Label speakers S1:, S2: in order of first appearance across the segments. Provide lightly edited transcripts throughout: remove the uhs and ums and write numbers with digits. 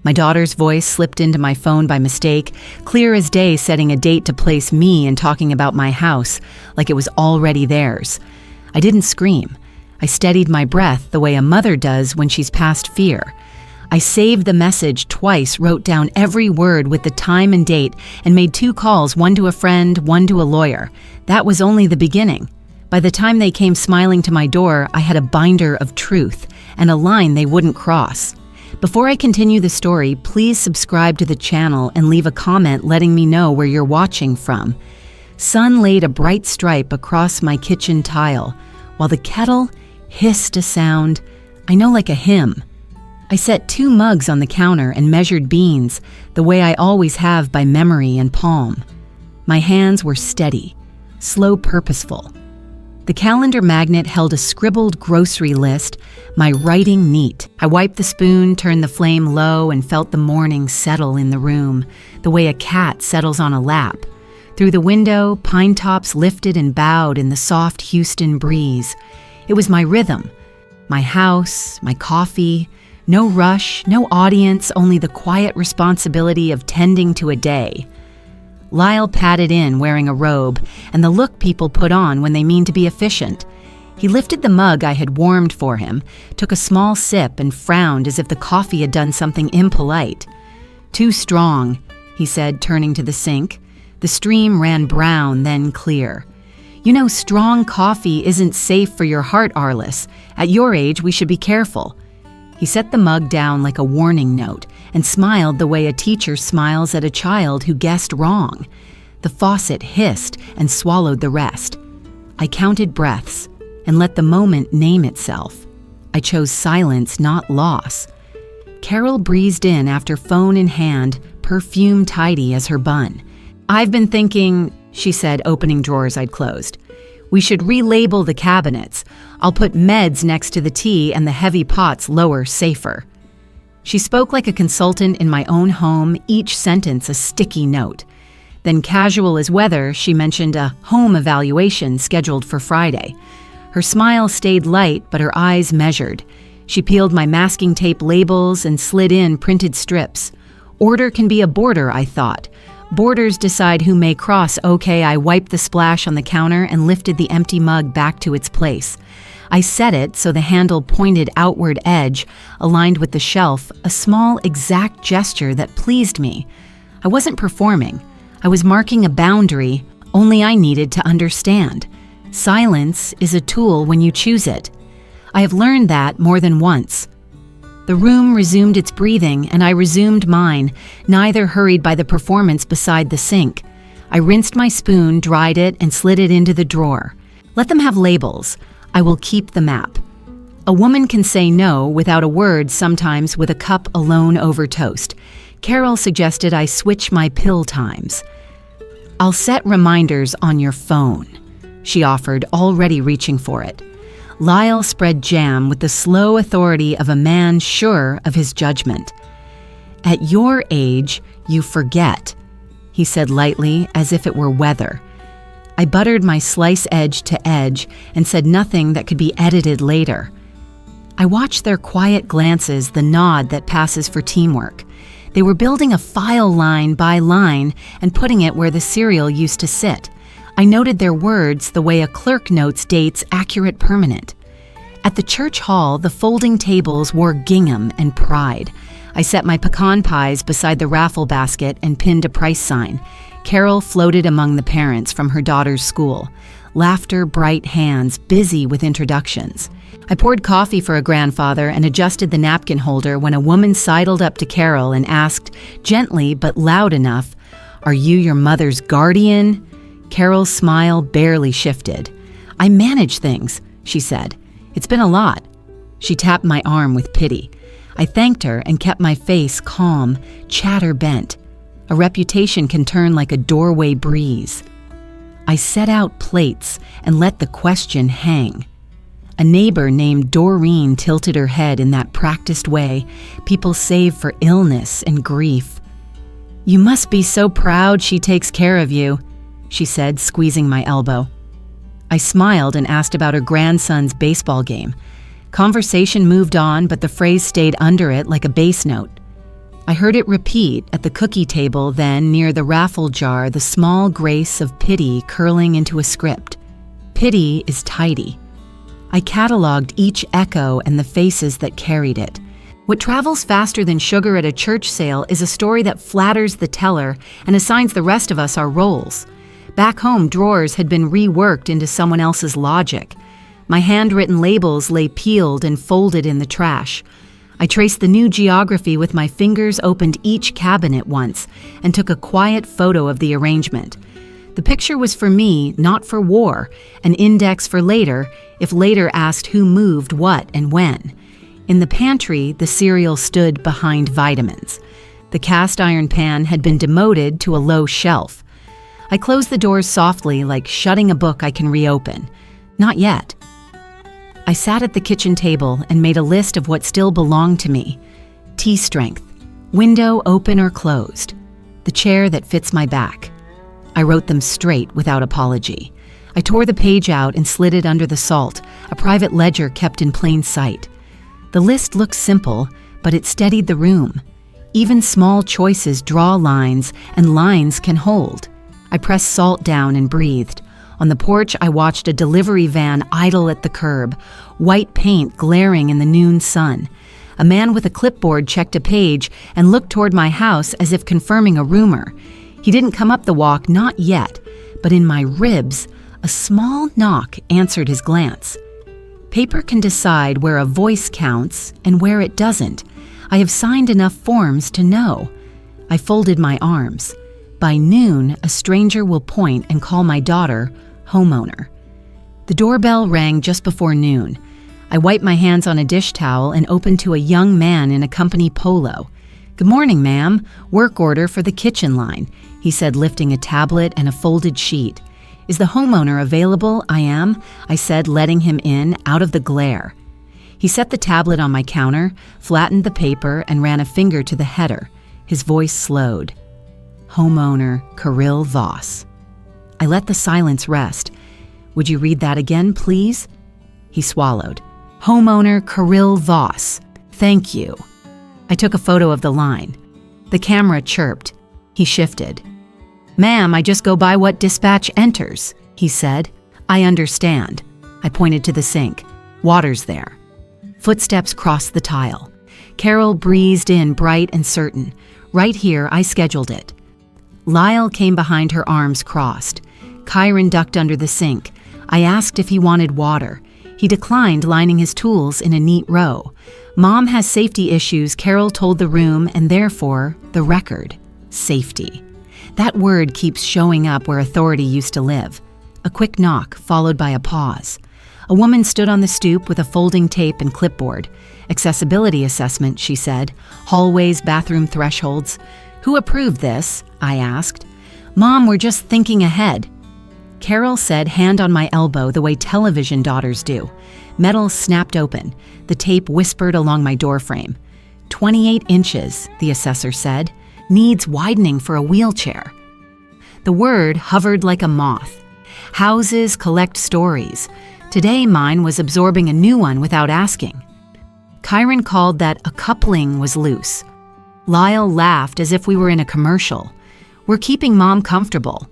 S1: My daughter's voice slipped into my phone by mistake, clear as day, setting a date to place me and talking about my house, like it was already theirs. I didn't scream. I steadied my breath the way a mother does when she's past fear. I saved the message twice, wrote down every word with the time and date, and made 2 calls, one to a friend, one to a lawyer. That was only the beginning. By the time they came smiling to my door, I had a binder of truth and a line they wouldn't cross. Before I continue the story, please subscribe to the channel and leave a comment letting me know where you're watching from. Sun laid a bright stripe across my kitchen tile, while the kettle hissed a sound, I know, like a hymn. I set 2 mugs on the counter and measured beans, the way I always have by memory and palm. My hands were steady, slow, purposeful. The calendar magnet held a scribbled grocery list, my writing neat. I wiped the spoon, turned the flame low, and felt the morning settle in the room, the way a cat settles on a lap. Through the window, pine tops lifted and bowed in the soft Houston breeze. It was my rhythm, my house, my coffee. No rush, no audience, only the quiet responsibility of tending to a day. Lyle padded in wearing a robe and the look people put on when they mean to be efficient. He lifted the mug I had warmed for him, took a small sip, and frowned as if the coffee had done something impolite. "Too strong," he said, turning to the sink. The stream ran brown, then clear. "You know, strong coffee isn't safe for your heart, Arliss. At your age, we should be careful." He set the mug down like a warning note and smiled the way a teacher smiles at a child who guessed wrong. The faucet hissed and swallowed the rest. I counted breaths and let the moment name itself. I chose silence, not loss. Carol breezed in after phone in hand, perfume tidy as her bun. "I've been thinking," she said, opening drawers I'd closed. "We should relabel the cabinets. I'll put meds next to the tea and the heavy pots lower, safer." She spoke like a consultant in my own home, each sentence a sticky note. Then, casual as weather, she mentioned a home evaluation scheduled for Friday. Her smile stayed light, but her eyes measured. She peeled my masking tape labels and slid in printed strips. Order can be a border, I thought. Borders decide who may cross. Okay, I wiped the splash on the counter and lifted the empty mug back to its place. I set it so the handle pointed outward edge, aligned with the shelf, a small, exact gesture that pleased me. I wasn't performing. I was marking a boundary, only I needed to understand. Silence is a tool when you choose it. I have learned that more than once. The room resumed its breathing, and I resumed mine, neither hurried by the performance beside the sink. I rinsed my spoon, dried it, and slid it into the drawer. Let them have labels. I will keep the map. A woman can say no without a word, sometimes with a cup alone over toast. Carol suggested I switch my pill times. "I'll set reminders on your phone," she offered, already reaching for it. Lyle spread jam with the slow authority of a man sure of his judgment. "At your age, you forget," he said lightly, as if it were weather. I buttered my slice edge to edge and said nothing that could be edited later. I watched their quiet glances, the nod that passes for teamwork. They were building a file line by line and putting it where the cereal used to sit. I noted their words the way a clerk notes dates accurate permanent. At the church hall, the folding tables wore gingham and pride. I set my pecan pies beside the raffle basket and pinned a price sign. Carol floated among the parents from her daughter's school. Laughter, bright hands, busy with introductions. I poured coffee for a grandfather and adjusted the napkin holder when a woman sidled up to Carol and asked, gently but loud enough, "Are you your mother's guardian?" Carol's smile barely shifted. "I manage things," she said. "It's been a lot." She tapped my arm with pity. I thanked her and kept my face calm, chatter bent. A reputation can turn like a doorway breeze. I set out plates and let the question hang. A neighbor named Doreen tilted her head in that practiced way people save for illness and grief. "You must be so proud she takes care of you," she said, squeezing my elbow. I smiled and asked about her grandson's baseball game. Conversation moved on, but the phrase stayed under it like a bass note. I heard it repeat at the cookie table, then near the raffle jar, the small grace of pity curling into a script. Pity is tidy. I cataloged each echo and the faces that carried it. What travels faster than sugar at a church sale is a story that flatters the teller and assigns the rest of us our roles. Back home, drawers had been reworked into someone else's logic. My handwritten labels lay peeled and folded in the trash. I traced the new geography with my fingers, opened each cabinet once, and took a quiet photo of the arrangement. The picture was for me, not for war, an index for later, if later asked who moved what and when. In the pantry, the cereal stood behind vitamins. The cast iron pan had been demoted to a low shelf. I closed the doors softly, like shutting a book I can reopen. Not yet. I sat at the kitchen table and made a list of what still belonged to me. Tea strength, window open or closed, the chair that fits my back. I wrote them straight without apology. I tore the page out and slid it under the salt, a private ledger kept in plain sight. The list looked simple, but it steadied the room. Even small choices draw lines, and lines can hold. I pressed salt down and breathed. On the porch, I watched a delivery van idle at the curb, white paint glaring in the noon sun. A man with a clipboard checked a page and looked toward my house as if confirming a rumor. He didn't come up the walk, not yet, but in my ribs, a small knock answered his glance. Paper can decide where a voice counts and where it doesn't. I have signed enough forms to know. I folded my arms. By noon, a stranger will point and call my daughter homeowner. The doorbell rang just before noon. I wiped my hands on a dish towel and opened to a young man in a company polo. "Good morning, ma'am. Work order for the kitchen line," he said, lifting a tablet and a folded sheet. "Is the homeowner available?" I said, letting him in out of the glare. He set the tablet on my counter, flattened the paper, and ran a finger to the header. His voice slowed. Homeowner Kirill Voss. I let the silence rest. "Would you read that again, please?" He swallowed. "Homeowner Kirill Voss. Thank you." I took a photo of the line. The camera chirped. He shifted. "Ma'am, I just go by what dispatch enters," he said. "I understand." I pointed to the sink. "Water's there." Footsteps crossed the tile. Carol breezed in, bright and certain. "Right here, I scheduled it." Lyle came behind her, arms crossed. Kyron ducked under the sink. I asked if he wanted water. He declined, lining his tools in a neat row. Mom has safety issues, Carol told the room, and therefore, the record. Safety. That word keeps showing up where authority used to live. A quick knock, followed by a pause. A woman stood on the stoop with a folding tape and clipboard. "Accessibility assessment," she said. "Hallways, bathroom thresholds." "Who approved this?" I asked. "Mom, we're just thinking ahead." Carol said, hand on my elbow, the way television daughters do. Metal snapped open. The tape whispered along my doorframe. 28 inches, the assessor said. "Needs widening for a wheelchair." The word hovered like a moth. Houses collect stories. Today mine was absorbing a new one without asking. Kyron called that a coupling was loose. Lyle laughed as if we were in a commercial. "We're keeping Mom comfortable."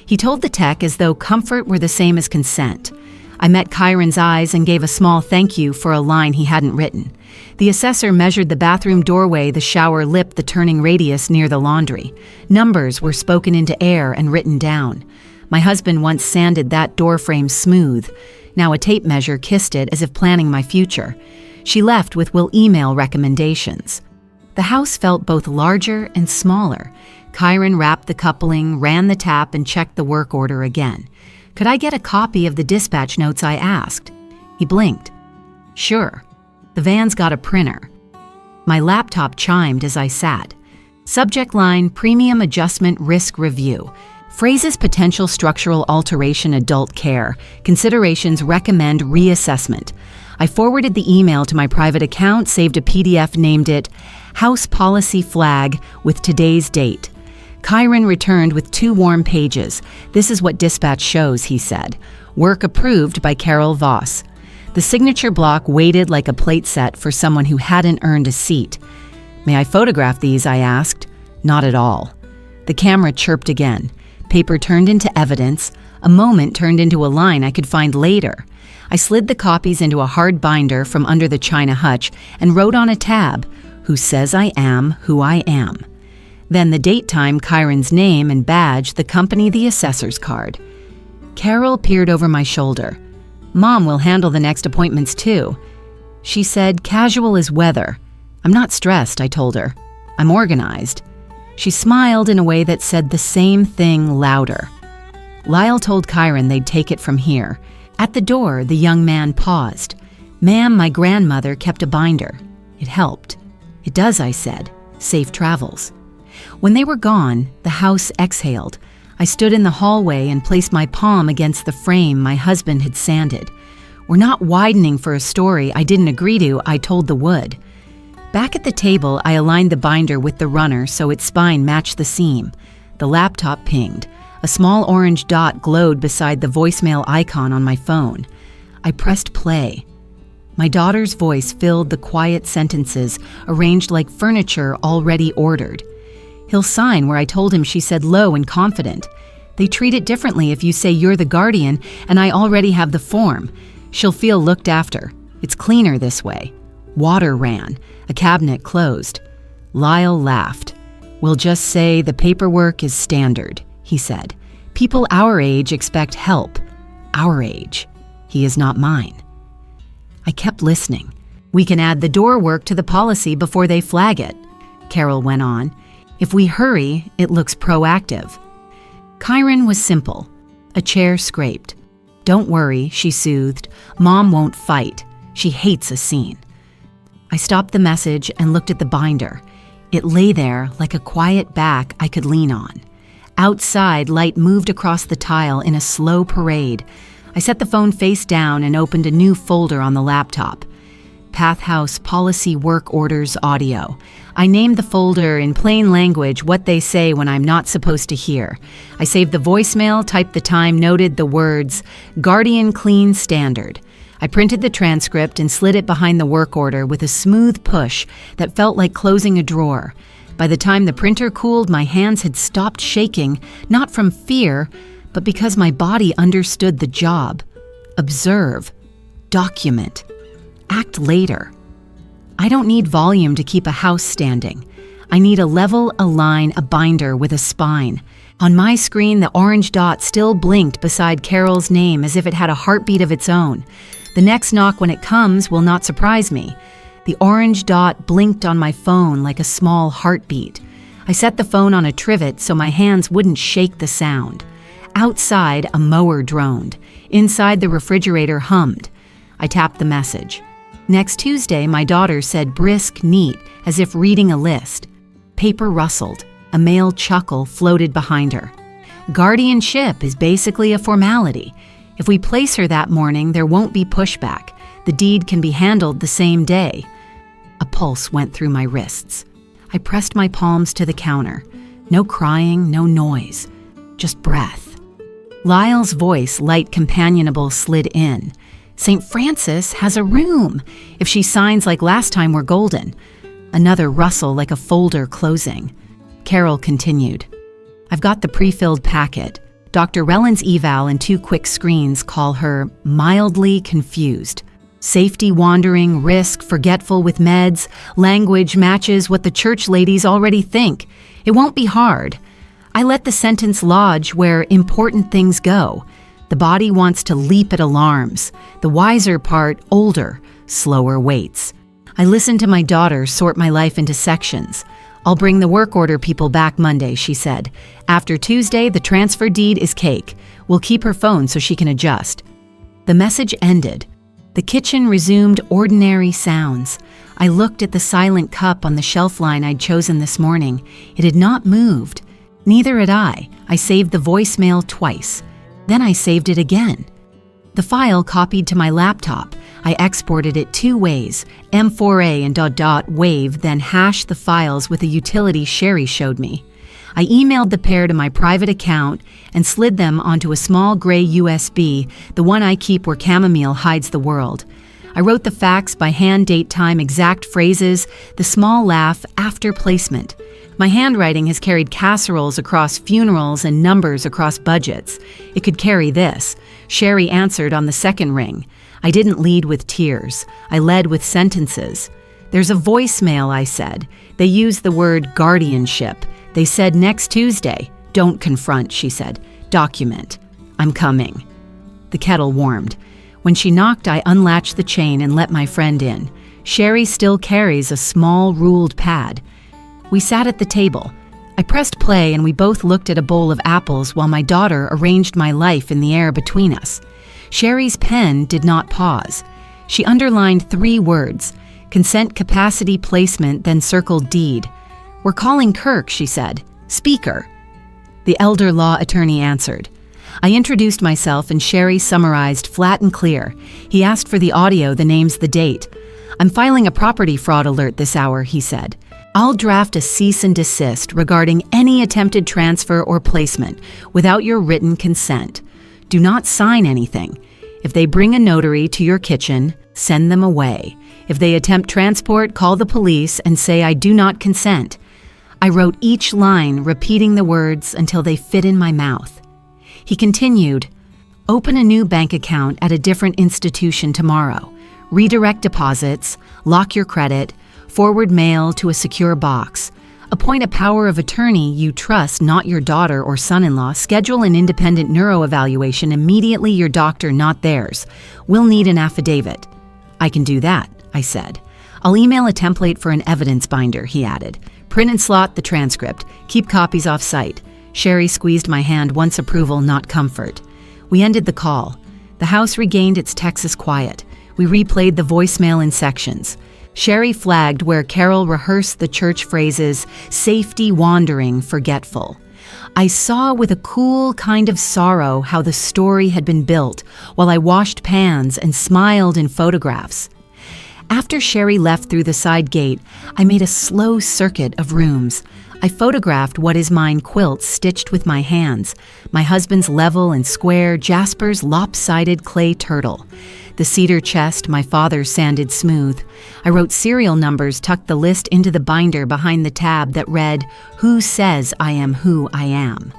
S1: He told the tech as though comfort were the same as consent. I met Kyron's eyes and gave a small thank you for a line he hadn't written. The assessor measured the bathroom doorway, the shower lip, the turning radius near the laundry. Numbers were spoken into air and written down. My husband once sanded that doorframe smooth. Now a tape measure kissed it as if planning my future. She left with "will email recommendations." The house felt both larger and smaller. Kyron wrapped the coupling, ran the tap, and checked the work order again. "Could I get a copy of the dispatch notes?" I asked. He blinked. "Sure." The van's got a printer. My laptop chimed as I sat. Subject line, Premium Adjustment Risk Review. Phrases potential structural alteration, adult care. Considerations recommend reassessment. I forwarded the email to my private account, saved a PDF, named it House Policy Flag with today's date. Kyron returned with 2 warm pages. "This is what dispatch shows," he said. "Work approved by Kirill Voss." The signature block waited like a plate set for someone who hadn't earned a seat. May I photograph these? I asked. Not at all. The camera chirped again. Paper turned into evidence. A moment turned into a line I could find later. I slid the copies into a hard binder from under the china hutch and wrote on a tab, "Who says I am who I am." Then the date time, Kyron's name and badge, the company, the assessor's card. Carol peered over my shoulder. Mom will handle the next appointments too. She said, "Casual as weather." "I'm not stressed," I told her. "I'm organized." She smiled in a way that said the same thing louder. Lyle told Kyron they'd take it from here. At the door, the young man paused. "Ma'am, my grandmother kept a binder. It helped." "It does," I said. "Safe travels." When they were gone, the house exhaled. I stood in the hallway and placed my palm against the frame my husband had sanded. "We're not widening for a story I didn't agree to," I told the wood. Back at the table, I aligned the binder with the runner so its spine matched the seam. The laptop pinged. A small orange dot glowed beside the voicemail icon on my phone. I pressed play. My daughter's voice filled the quiet sentences, arranged like furniture already ordered. "He'll sign where I told him," she said, low and confident. "They treat it differently if you say you're the guardian and I already have the form. She'll feel looked after. It's cleaner this way." Water ran. A cabinet closed. Lyle laughed. "We'll just say the paperwork is standard," he said. "People our age expect help. Our age. He is not mine." I kept listening. "We can add the door work to the policy before they flag it," Carol went on. "If we hurry, it looks proactive." Kyron was simple. A chair scraped. "Don't worry," she soothed. "Mom won't fight. She hates a scene." I stopped the message and looked at the binder. It lay there like a quiet back I could lean on. Outside, light moved across the tile in a slow parade. I set the phone face down and opened a new folder on the laptop. Path House Policy Work Orders Audio. I named the folder in plain language what they say when I'm not supposed to hear. I saved the voicemail, typed the time, noted the words, "Guardian Clean Standard." I printed the transcript and slid it behind the work order with a smooth push that felt like closing a drawer. By the time the printer cooled, my hands had stopped shaking, not from fear, but because my body understood the job. Observe. Document. Act later. I don't need volume to keep a house standing. I need a level, a line, a binder with a spine. On my screen, the orange dot still blinked beside Carol's name as if it had a heartbeat of its own. The next knock, when it comes, will not surprise me. The orange dot blinked on my phone like a small heartbeat. I set the phone on a trivet so my hands wouldn't shake the sound. Outside, a mower droned. Inside, the refrigerator hummed. I tapped the message. Next Tuesday, my daughter said brisk, neat, as if reading a list. Paper rustled. A male chuckle floated behind her. Guardianship is basically a formality. If we place her that morning, there won't be pushback. The deed can be handled the same day. A pulse went through my wrists. I pressed my palms to the counter. No crying, no noise, just breath. Lyle's voice, light companionable, slid in. "St. Francis has a room. If she signs like last time, we're golden." Another rustle like a folder closing. Carol continued. "I've got the pre-filled packet. Dr. Rellen's eval and 2 quick screens call her mildly confused. Safety wandering, risk, forgetful with meds, language matches what the church ladies already think. It won't be hard. I let the sentence lodge where important things go. The body wants to leap at alarms. The wiser part, older, slower waits. I listen to my daughter sort my life into sections. "I'll bring the work order people back Monday," she said. "After Tuesday, the transfer deed is cake. We'll keep her phone so she can adjust." The message ended. The kitchen resumed ordinary sounds. I looked at the silent cup on the shelf line I'd chosen this morning. It had not moved. Neither had I. I saved the voicemail twice. Then I saved it again. The file copied to my laptop. I exported it 2 ways, M4A and .wave, then hashed the files with a utility Sherry showed me. I emailed the pair to my private account and slid them onto a small gray USB, the one I keep where chamomile hides the world. I wrote the facts by hand, date, time, exact phrases, the small laugh after placement. My handwriting has carried casseroles across funerals and numbers across budgets. It could carry this. Sherry answered on the second ring. I didn't lead with tears. I led with sentences. There's a voicemail, I said. They used the word guardianship. They said next Tuesday. Don't confront, she said. Document. I'm coming. The kettle warmed. When she knocked, I unlatched the chain and let my friend in. Sherry still carries a small ruled pad. We sat at the table. I pressed play and we both looked at a bowl of apples while my daughter arranged my life in the air between us. Sherry's pen did not pause. She underlined 3 words, consent capacity placement, then circled deed. We're calling Kirk, she said. Speaker. The elder law attorney answered. I introduced myself and Sherry summarized flat and clear. He asked for the audio, the names, the date. I'm filing a property fraud alert this hour, he said. I'll draft a cease and desist regarding any attempted transfer or placement without your written consent. Do not sign anything. If they bring a notary to your kitchen, send them away. If they attempt transport, call the police and say I do not consent. I wrote each line, repeating the words until they fit in my mouth. He continued, open a new bank account at a different institution tomorrow. Redirect deposits, lock your credit, forward mail to a secure box. Appoint a power of attorney you trust, not your daughter or son-in-law. Schedule an independent neuroevaluation immediately, your doctor, not theirs. We'll need an affidavit. I can do that, I said. I'll email a template for an evidence binder, he added. Print and slot the transcript. Keep copies off-site. Sherry squeezed my hand, once approval, not comfort. We ended the call. The house regained its Texas quiet. We replayed the voicemail in sections. Sherry flagged where Carol rehearsed the church phrases, safety, wandering, forgetful. I saw with a cool kind of sorrow how the story had been built while I washed pans and smiled in photographs. After Sherry left through the side gate, I made a slow circuit of rooms. I photographed what is mine quilts stitched with my hands, my husband's level and square, Jasper's lopsided clay turtle, the cedar chest my father sanded smooth. I wrote serial numbers, tucked the list into the binder behind the tab that read, Who Says I Am Who I Am?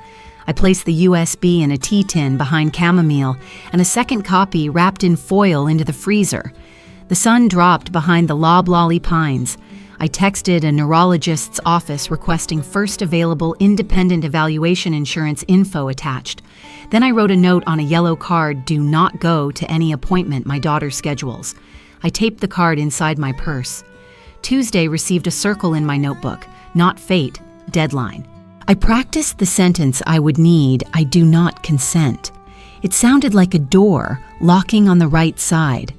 S1: I placed the USB in a tea tin behind chamomile and a second copy wrapped in foil into the freezer. The sun dropped behind the loblolly pines. I texted a neurologist's office requesting first available independent evaluation insurance info attached. Then I wrote a note on a yellow card, do not go to any appointment my daughter schedules. I taped the card inside my purse. Tuesday received a circle in my notebook, not fate, deadline. I practiced the sentence I would need, I do not consent. It sounded like a door locking on the right side.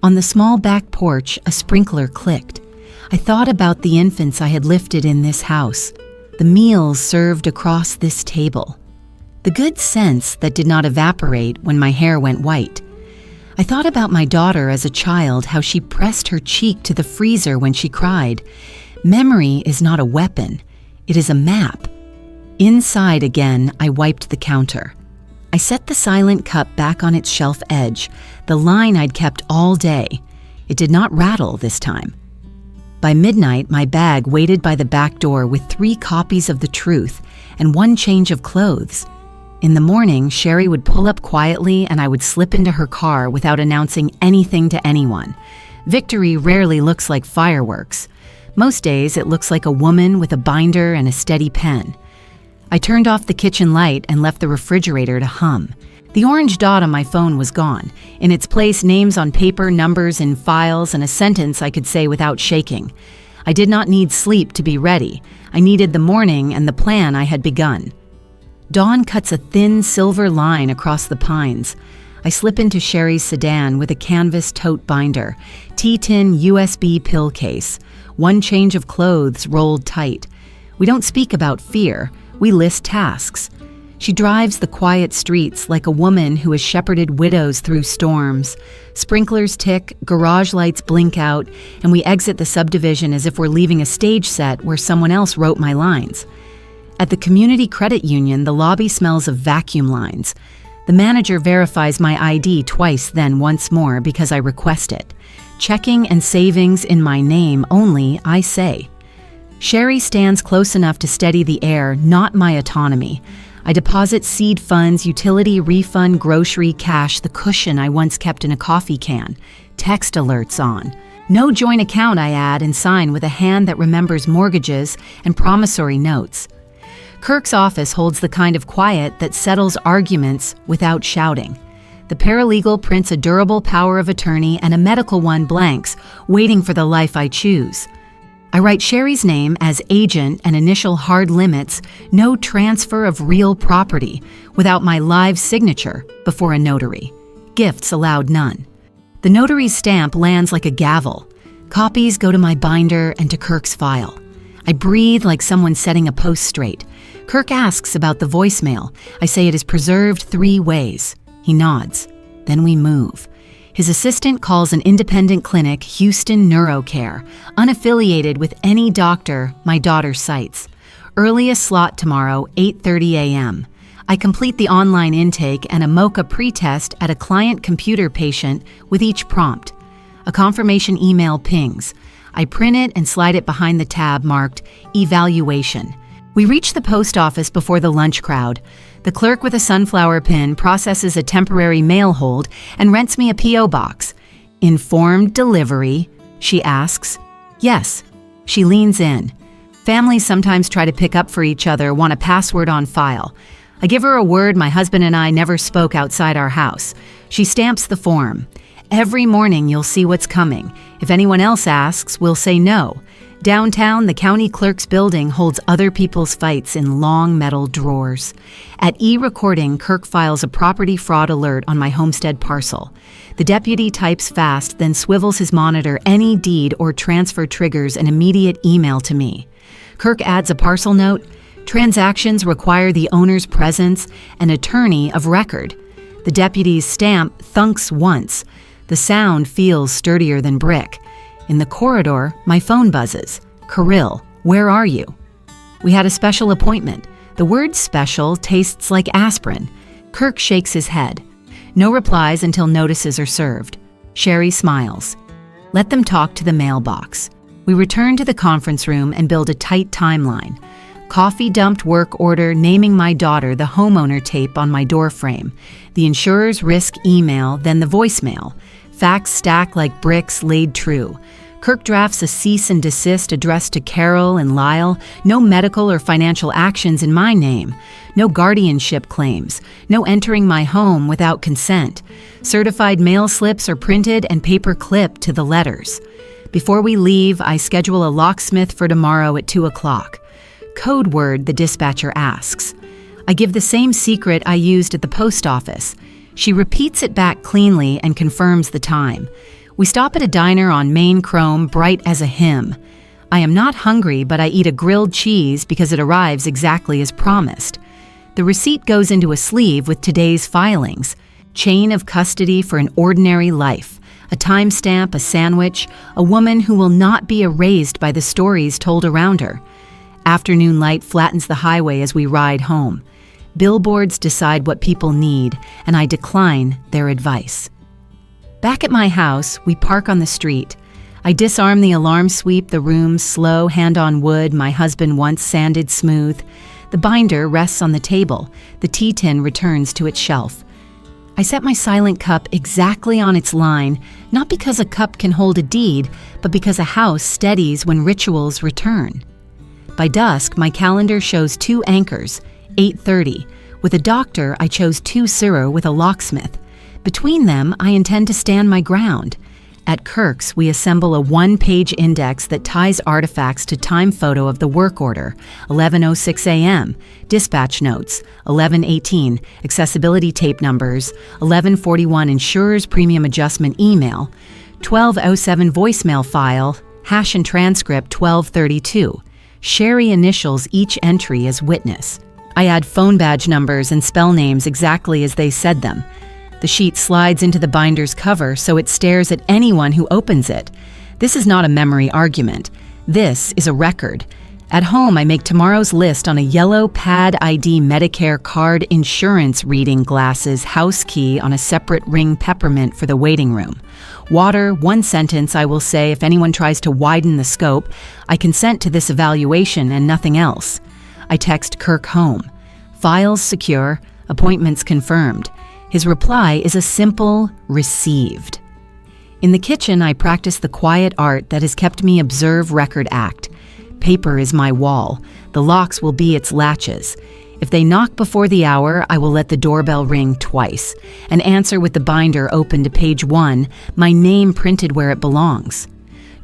S1: On the small back porch, a sprinkler clicked. I thought about the infants I had lifted in this house, the meals served across this table, the good sense that did not evaporate when my hair went white. I thought about my daughter as a child, how she pressed her cheek to the freezer when she cried. Memory is not a weapon, it is a map. Inside again, I wiped the counter. I set the silent cup back on its shelf edge, the line I'd kept all day. It did not rattle this time. By midnight, my bag waited by the back door with 3 copies of The Truth and 1 change of clothes. In the morning, Sherry would pull up quietly and I would slip into her car without announcing anything to anyone. Victory rarely looks like fireworks. Most days, it looks like a woman with a binder and a steady pen. I turned off the kitchen light and left the refrigerator to hum. The orange dot on my phone was gone. In its place, names on paper, numbers in files, and a sentence I could say without shaking. I did not need sleep to be ready. I needed the morning and the plan I had begun. Dawn cuts a thin silver line across the pines. I slip into Sherry's sedan with a canvas tote binder, T-tin USB pill case, 1 change of clothes rolled tight. We don't speak about fear. We list tasks. She drives the quiet streets like a woman who has shepherded widows through storms. Sprinklers tick, garage lights blink out, and we exit the subdivision as if we're leaving a stage set where someone else wrote my lines. At the Community Credit Union, the lobby smells of vacuum lines. The manager verifies my ID twice, then once more because I request it. Checking and savings in my name only, I say. Sherry stands close enough to steady the air, not my autonomy. I deposit seed funds, utility refund, grocery, cash, the cushion I once kept in a coffee can. Text alerts on. No joint account, I add and sign with a hand that remembers mortgages and promissory notes. Kirk's office holds the kind of quiet that settles arguments without shouting. The paralegal prints a durable power of attorney and a medical one blanks, waiting for the life I choose. I write Sherry's name as agent and initial hard limits, no transfer of real property, without my live signature before a notary. Gifts allowed none. The notary's stamp lands like a gavel. Copies go to my binder and to Kirk's file. I breathe like someone setting a post straight. Kirk asks about the voicemail. I say it is preserved 3 ways. He nods. Then we move. His assistant calls an independent clinic, Houston NeuroCare, unaffiliated with any doctor my daughter cites. Earliest slot tomorrow, 8:30 a.m. I complete the online intake and a MoCA pretest at a client computer patient with each prompt. A confirmation email pings. I print it and slide it behind the tab marked Evaluation. We reach the post office before the lunch crowd. The clerk with a sunflower pin processes a temporary mail hold and rents me a P.O. box. Informed delivery, she asks. Yes. She leans in. Families sometimes try to pick up for each other, want a password on file. I give her a word my husband and I never spoke outside our house. She stamps the form. Every morning you'll see what's coming. If anyone else asks, we'll say no. Downtown, the county clerk's building holds other people's fights in long metal drawers. At e-recording, Kirk files a property fraud alert on my homestead parcel. The deputy types fast, then swivels his monitor. Any deed or transfer triggers an immediate email to me. Kirk adds a parcel note. Transactions require the owner's presence, an attorney of record. The deputy's stamp thunks once. The sound feels sturdier than brick. In the corridor, my phone buzzes. Kirill, where are you? We had a special appointment. The word special tastes like aspirin. Kirk shakes his head. No replies until notices are served. Sherry smiles. Let them talk to the mailbox. We return to the conference room and build a tight timeline. Coffee dumped work order naming my daughter, the homeowner tape on my door frame, the insurer's risk email, then the voicemail. Facts stack like bricks laid true. Kirk drafts a cease and desist addressed to Carol and Lyle. No medical or financial actions in my name. No guardianship claims. No entering my home without consent. Certified mail slips are printed and paper clipped to the letters. Before we leave, I schedule a locksmith for tomorrow at 2 o'clock. Code word, the dispatcher asks. I give the same secret I used at the post office. She repeats it back cleanly and confirms the time. We stop at a diner on Main Chrome, bright as a hymn. I am not hungry, but I eat a grilled cheese because it arrives exactly as promised. The receipt goes into a sleeve with today's filings. Chain of custody for an ordinary life. A timestamp, a sandwich, a woman who will not be erased by the stories told around her. Afternoon light flattens the highway as we ride home. Billboards decide what people need, and I decline their advice. Back at my house, we park on the street. I disarm the alarm sweep, the room's slow hand on wood my husband once sanded smooth. The binder rests on the table. The tea tin returns to its shelf. I set my silent cup exactly on its line, not because a cup can hold a deed, but because a house steadies when rituals return. By dusk, my calendar shows 2 anchors, 8:30. With a doctor, I chose 2 Sirrah with a locksmith. Between them, I intend to stand my ground. At Kirk's, we assemble a 1-page index that ties artifacts to time photo of the work order, 11:06 a.m., dispatch notes, 11:18, accessibility tape numbers, 11:41 insurer's premium adjustment email, 12:07 voicemail file, hash and transcript 12:32. Sherry initials each entry as witness. I add phone badge numbers and spell names exactly as they said them. The sheet slides into the binder's cover so it stares at anyone who opens it. This is not a memory argument. This is a record. At home, I make tomorrow's list on a yellow Pad ID Medicare card insurance reading glasses house key on a separate ring peppermint for the waiting room. Water, one sentence I will say if anyone tries to widen the scope, I consent to this evaluation and nothing else. I text Kirk home. Files secure, appointments confirmed. His reply is a simple received. In the kitchen, I practice the quiet art that has kept me observe record act. Paper is my wall. The locks will be its latches. If they knock before the hour, I will let the doorbell ring twice and answer with the binder open to page 1, my name printed where it belongs.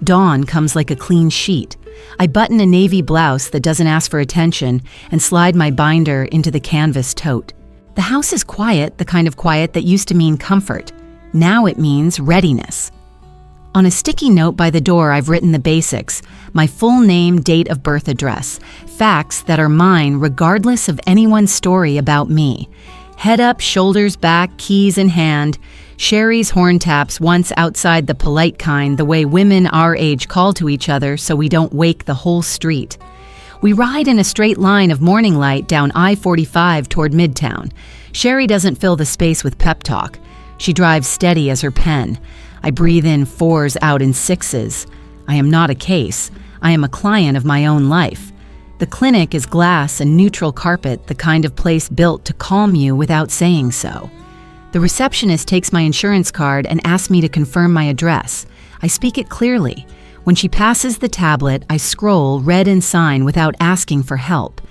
S1: Dawn comes like a clean sheet. I button a navy blouse that doesn't ask for attention and slide my binder into the canvas tote. The house is quiet, the kind of quiet that used to mean comfort. Now it means readiness. On a sticky note by the door, I've written the basics: my full name, date of birth, address, facts that are mine regardless of anyone's story about me. Head up, shoulders back, keys in hand. Sherry's horn taps once outside the polite kind, the way women our age call to each other so we don't wake the whole street. We ride in a straight line of morning light down I-45 toward Midtown. Sherry doesn't fill the space with pep talk. She drives steady as her pen. I breathe in 4s, out in 6s. I am not a case. I am a client of my own life. The clinic is glass and neutral carpet, the kind of place built to calm you without saying so. The receptionist takes my insurance card and asks me to confirm my address. I speak it clearly. When she passes the tablet, I scroll, read and sign without asking for help.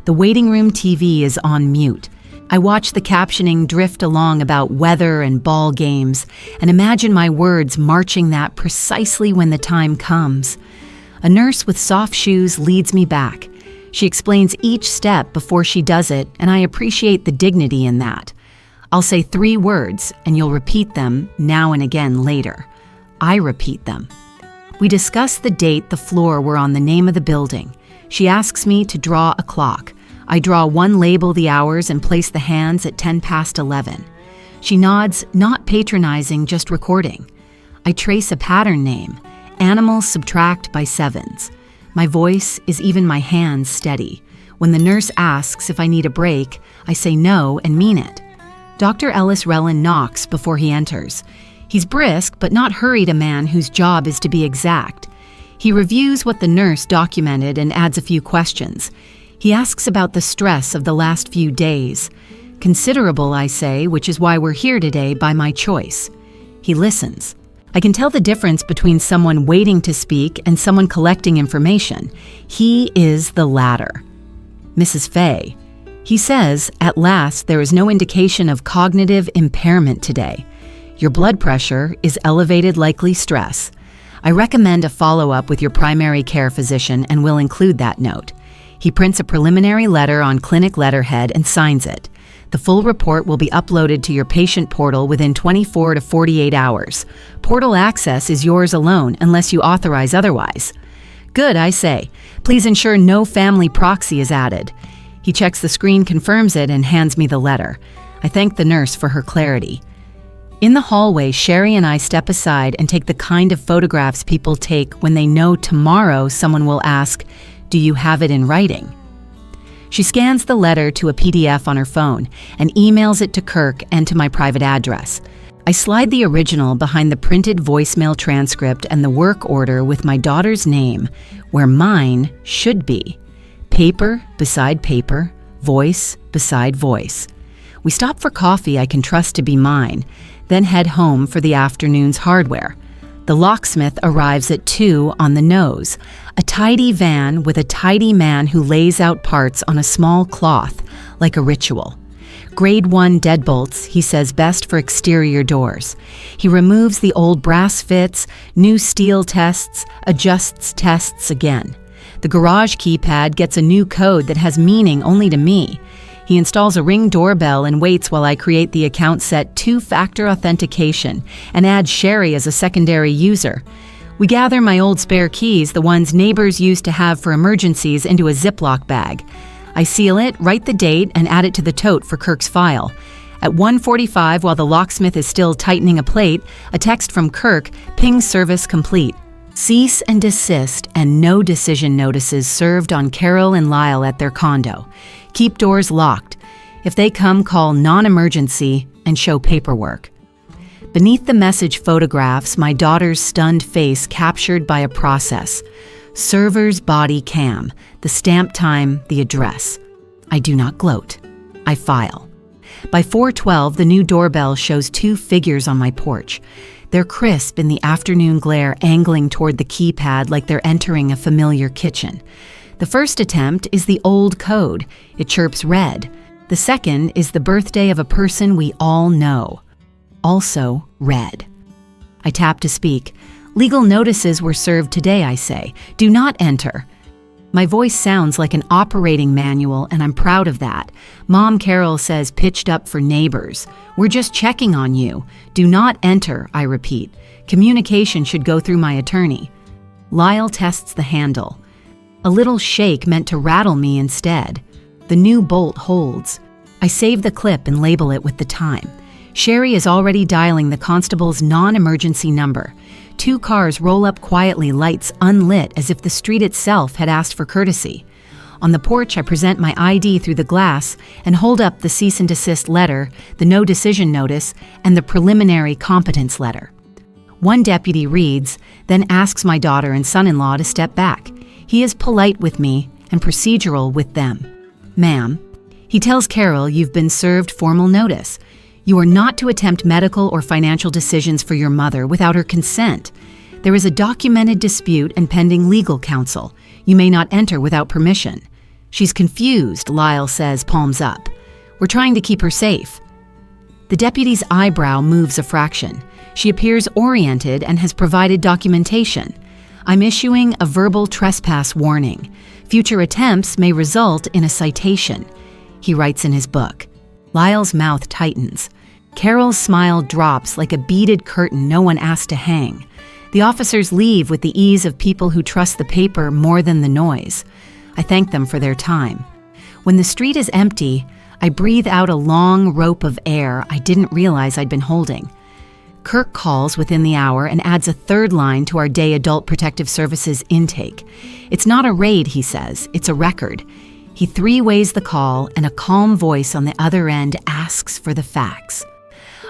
S1: The waiting room TV is on mute. I watch the captioning drift along about weather and ball games and imagine my words marching that precisely when the time comes. A nurse with soft shoes leads me back. She explains each step before she does it, and I appreciate the dignity in that. I'll say 3 words, and you'll repeat them now and again later. I repeat them. We discuss the date, the floor we're on, the name of the building. She asks me to draw a clock. I draw one label the hours and place the hands at 10 past 11. She nods, not patronizing, just recording. I trace a pattern name. Animals subtract by 7s. My voice is even my hands steady. When the nurse asks if I need a break, I say no and mean it. Dr. Ellis Rellin knocks before he enters. He's brisk, but not hurried, a man whose job is to be exact. He reviews what the nurse documented and adds a few questions. He asks about the stress of the last few days. Considerable, I say, which is why we're here today by my choice. He listens. I can tell the difference between someone waiting to speak and someone collecting information. He is the latter. Mrs. Fay. He says, at last, there is no indication of cognitive impairment today. Your blood pressure is elevated, likely stress. I recommend a follow-up with your primary care physician and will include that note. He prints a preliminary letter on clinic letterhead and signs it. The full report will be uploaded to your patient portal within 24 to 48 hours. Portal access is yours alone unless you authorize otherwise. Good, I say. Please ensure no family proxy is added. He checks the screen, confirms it, and hands me the letter. I thank the nurse for her clarity. In the hallway, Sherry and I step aside and take the kind of photographs people take when they know tomorrow someone will ask, "Do you have it in writing?" She scans the letter to a PDF on her phone and emails it to Kirk and to my private address. I slide the original behind the printed voicemail transcript and the work order with my daughter's name, where mine should be. Paper beside paper, voice beside voice. We stop for coffee I can trust to be mine, then head home for the afternoon's hardware. The locksmith arrives at 2 on the nose, a tidy van with a tidy man who lays out parts on a small cloth, like a ritual. Grade 1 deadbolts, he says, best for exterior doors. He removes the old brass fits, new steel tests, adjusts tests again. The garage keypad gets a new code that has meaning only to me. He installs a Ring doorbell and waits while I create the account set 2-factor authentication and add Sherry as a secondary user. We gather my old spare keys, the ones neighbors used to have for emergencies, into a Ziploc bag. I seal it, write the date, and add it to the tote for Kirk's file. At 1:45, while the locksmith is still tightening a plate, a text from Kirk pings service complete. Cease and desist and no decision notices served on Carol and Lyle at their condo. Keep doors locked. If they come, call non-emergency and show paperwork. Beneath the message photographs my daughter's stunned face captured by a process. Server's body cam, the stamp time, the address. I do not gloat. I file. By 4:12, the new doorbell shows 2 figures on my porch. They're crisp in the afternoon glare, angling toward the keypad like they're entering a familiar kitchen. The first attempt is the old code. It chirps red. The second is the birthday of a person we all know. Also red. I tap to speak. Legal notices were served today, I say. Do not enter. My voice sounds like an operating manual, and I'm proud of that. Mom Carol says pitched up for neighbors. We're just checking on you. Do not enter, I repeat. Communication should go through my attorney. Lyle tests the handle. A little shake meant to rattle me instead. The new bolt holds. I save the clip and label it with the time. Sherry is already dialing the constable's non-emergency number. 2 cars roll up quietly, lights unlit as if the street itself had asked for courtesy. On the porch, I present my ID through the glass and hold up the cease and desist letter, the no decision notice, and the preliminary competence letter. One deputy reads, then asks my daughter and son-in-law to step back. He is polite with me and procedural with them. Ma'am, he tells Carol you've been served formal notice. You are not to attempt medical or financial decisions for your mother without her consent. There is a documented dispute and pending legal counsel. You may not enter without permission. She's confused, Lyle says, palms up. We're trying to keep her safe. The deputy's eyebrow moves a fraction. She appears oriented and has provided documentation. I'm issuing a verbal trespass warning. Future attempts may result in a citation. He writes in his book. Lyle's mouth tightens. Carol's smile drops like a beaded curtain no one asked to hang. The officers leave with the ease of people who trust the paper more than the noise. I thank them for their time. When the street is empty, I breathe out a long rope of air I didn't realize I'd been holding. Kirk calls within the hour and adds a 3rd line to our day Adult Protective Services intake. It's not a raid, he says, it's a record. He 3-ways the call, and a calm voice on the other end asks for the facts.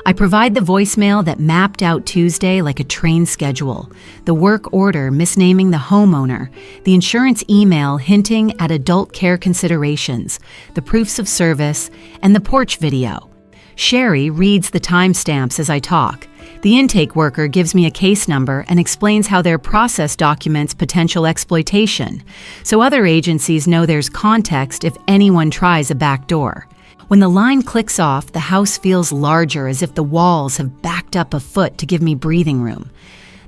S1: I provide the voicemail that mapped out Tuesday like a train schedule, the work order misnaming the homeowner, the insurance email hinting at adult care considerations, the proofs of service, and the porch video. Sherry reads the timestamps as I talk. The intake worker gives me a case number and explains how their process documents potential exploitation, so other agencies know there's context if anyone tries a back door. When the line clicks off, the house feels larger, as if the walls have backed up a foot to give me breathing room.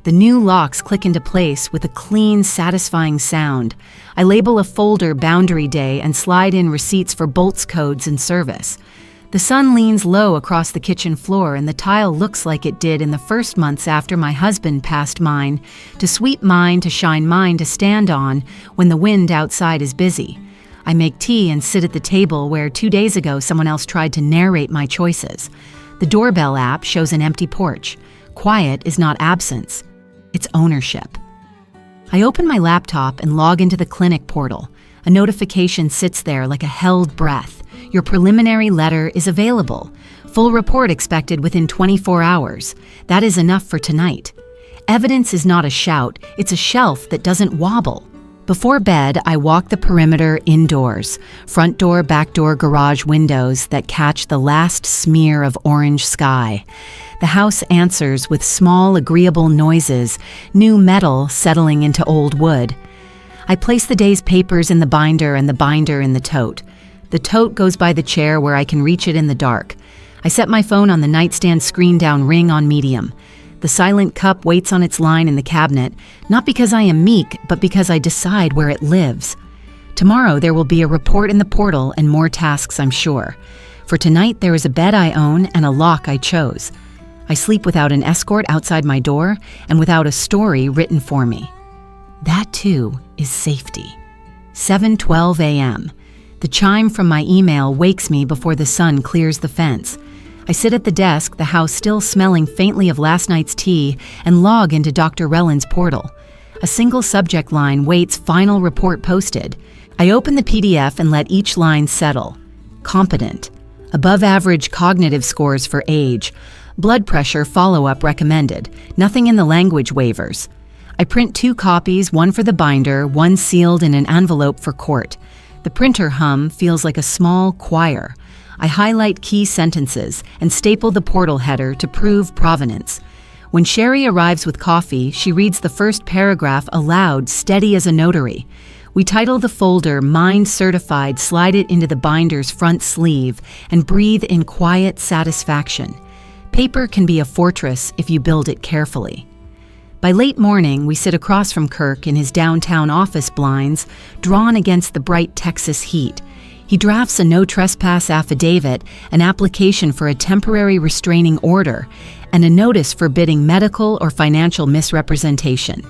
S1: The new locks click into place with a clean, satisfying sound. I label a folder Boundary Day and slide in receipts for bolts codes and service. The sun leans low across the kitchen floor, and the tile looks like it did in the first months after my husband passed mine, to sweep mine, to shine mine, to stand on when the wind outside is busy. I make tea and sit at the table where 2 days ago someone else tried to narrate my choices. The doorbell app shows an empty porch. Quiet is not absence, it's ownership. I open my laptop and log into the clinic portal. A notification sits there like a held breath. Your preliminary letter is available. Full report expected within 24 hours. That is enough for tonight. Evidence is not a shout, it's a shelf that doesn't wobble. Before bed, I walk the perimeter indoors, front door, back door, garage windows that catch the last smear of orange sky. The house answers with small, agreeable noises, new metal settling into old wood. I place the day's papers in the binder and the binder in the tote. The tote goes by the chair where I can reach it in the dark. I set my phone on the nightstand screen down, ring on medium. The silent cup waits on its line in the cabinet, not because I am meek, but because I decide where it lives. Tomorrow there will be a report in the portal and more tasks, I'm sure. For tonight there is a bed I own and a lock I chose. I sleep without an escort outside my door and without a story written for me. That too is safety. 7:12 a.m. The chime from my email wakes me before the sun clears the fence. I sit at the desk, the house still smelling faintly of last night's tea, and log into Dr. Rellin's portal. A single subject line waits final report posted. I open the PDF and let each line settle. Competent. Above average cognitive scores for age. Blood pressure follow-up recommended. Nothing in the language wavers. I print 2 copies, one for the binder, one sealed in an envelope for court. The printer hum feels like a small choir. I highlight key sentences and staple the portal header to prove provenance. When Sherry arrives with coffee, she reads the first paragraph aloud, steady as a notary. We title the folder Mind Certified, slide it into the binder's front sleeve, and breathe in quiet satisfaction. Paper can be a fortress if you build it carefully. By late morning, we sit across from Kirk in his downtown office blinds, drawn against the bright Texas heat. He drafts a no trespass affidavit, an application for a temporary restraining order, and a notice forbidding medical or financial misrepresentation.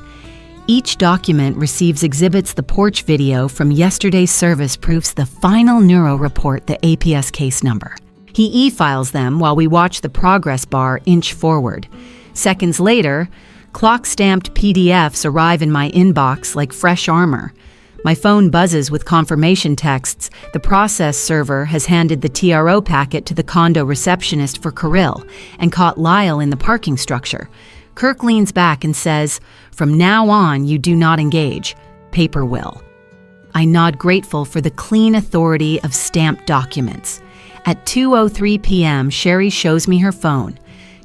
S1: Each document receives exhibits. The porch video from yesterday's service proves the final neuro report, the APS case number. He e-files them while we watch the progress bar inch forward. Seconds later, clock-stamped PDFs arrive in my inbox like fresh armor. My phone buzzes with confirmation texts. The process server has handed the TRO packet to the condo receptionist for Kirill and caught Lyle in the parking structure. Kirk leans back and says, "From now on, you do not engage. Paper will." I nod grateful for the clean authority of stamped documents. At 2:03 p.m., Sherry shows me her phone.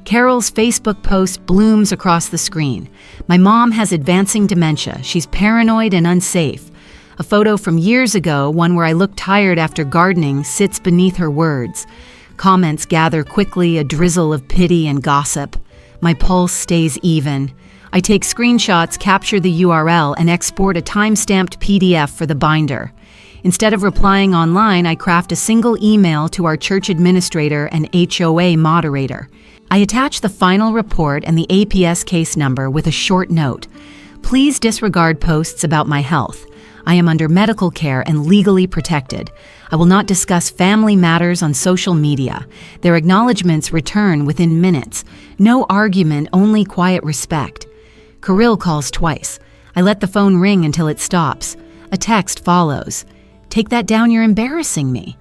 S1: Carol's Facebook post blooms across the screen. My mom has advancing dementia. She's paranoid and unsafe. A photo from years ago, one where I look tired after gardening, sits beneath her words. Comments gather quickly, a drizzle of pity and gossip. My pulse stays even. I take screenshots, capture the URL, and export a time-stamped PDF for the binder. Instead of replying online, I craft a single email to our church administrator and HOA moderator. I attach the final report and the APS case number with a short note. Please disregard posts about my health. I am under medical care and legally protected. I will not discuss family matters on social media. Their acknowledgments return within minutes. No argument, only quiet respect. Kirill calls twice. I let the phone ring until it stops. A text follows. "Take that down, you're embarrassing me."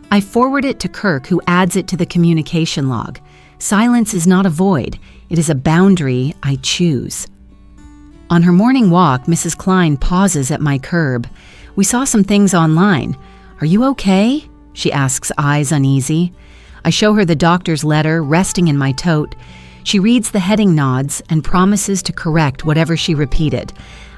S1: I forward it to Kirk, who adds it to the communication log. Silence is not a void. It is a boundary I choose. On her morning walk, Mrs. Klein pauses at my curb. "We saw some things online. Are you okay?" she asks, eyes uneasy. I show her the doctor's letter resting in my tote. She reads the heading, nods, and promises to correct whatever she repeated.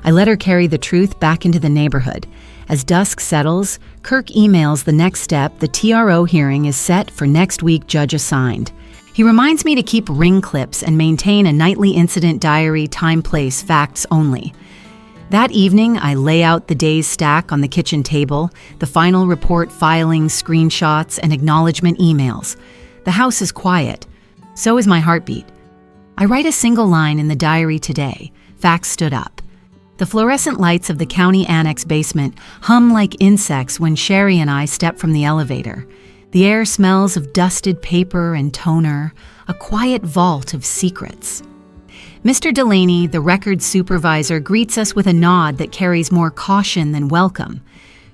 S1: I let her carry the truth back into the neighborhood. As dusk settles, Kirk emails the next step. The TRO hearing is set for next week, judge assigned. He reminds me to keep ring clips and maintain a nightly incident diary, time, place, facts only. That evening, I lay out the day's stack on the kitchen table, the final report filings, screenshots, and acknowledgement emails. The house is quiet. So is my heartbeat. I write a single line in the diary today. Facts stood up. The fluorescent lights of the county annex basement hum like insects when Sherry and I step from the elevator. The air smells of dusted paper and toner, a quiet vault of secrets. Mr. Delaney, the record supervisor, greets us with a nod that carries more caution than welcome.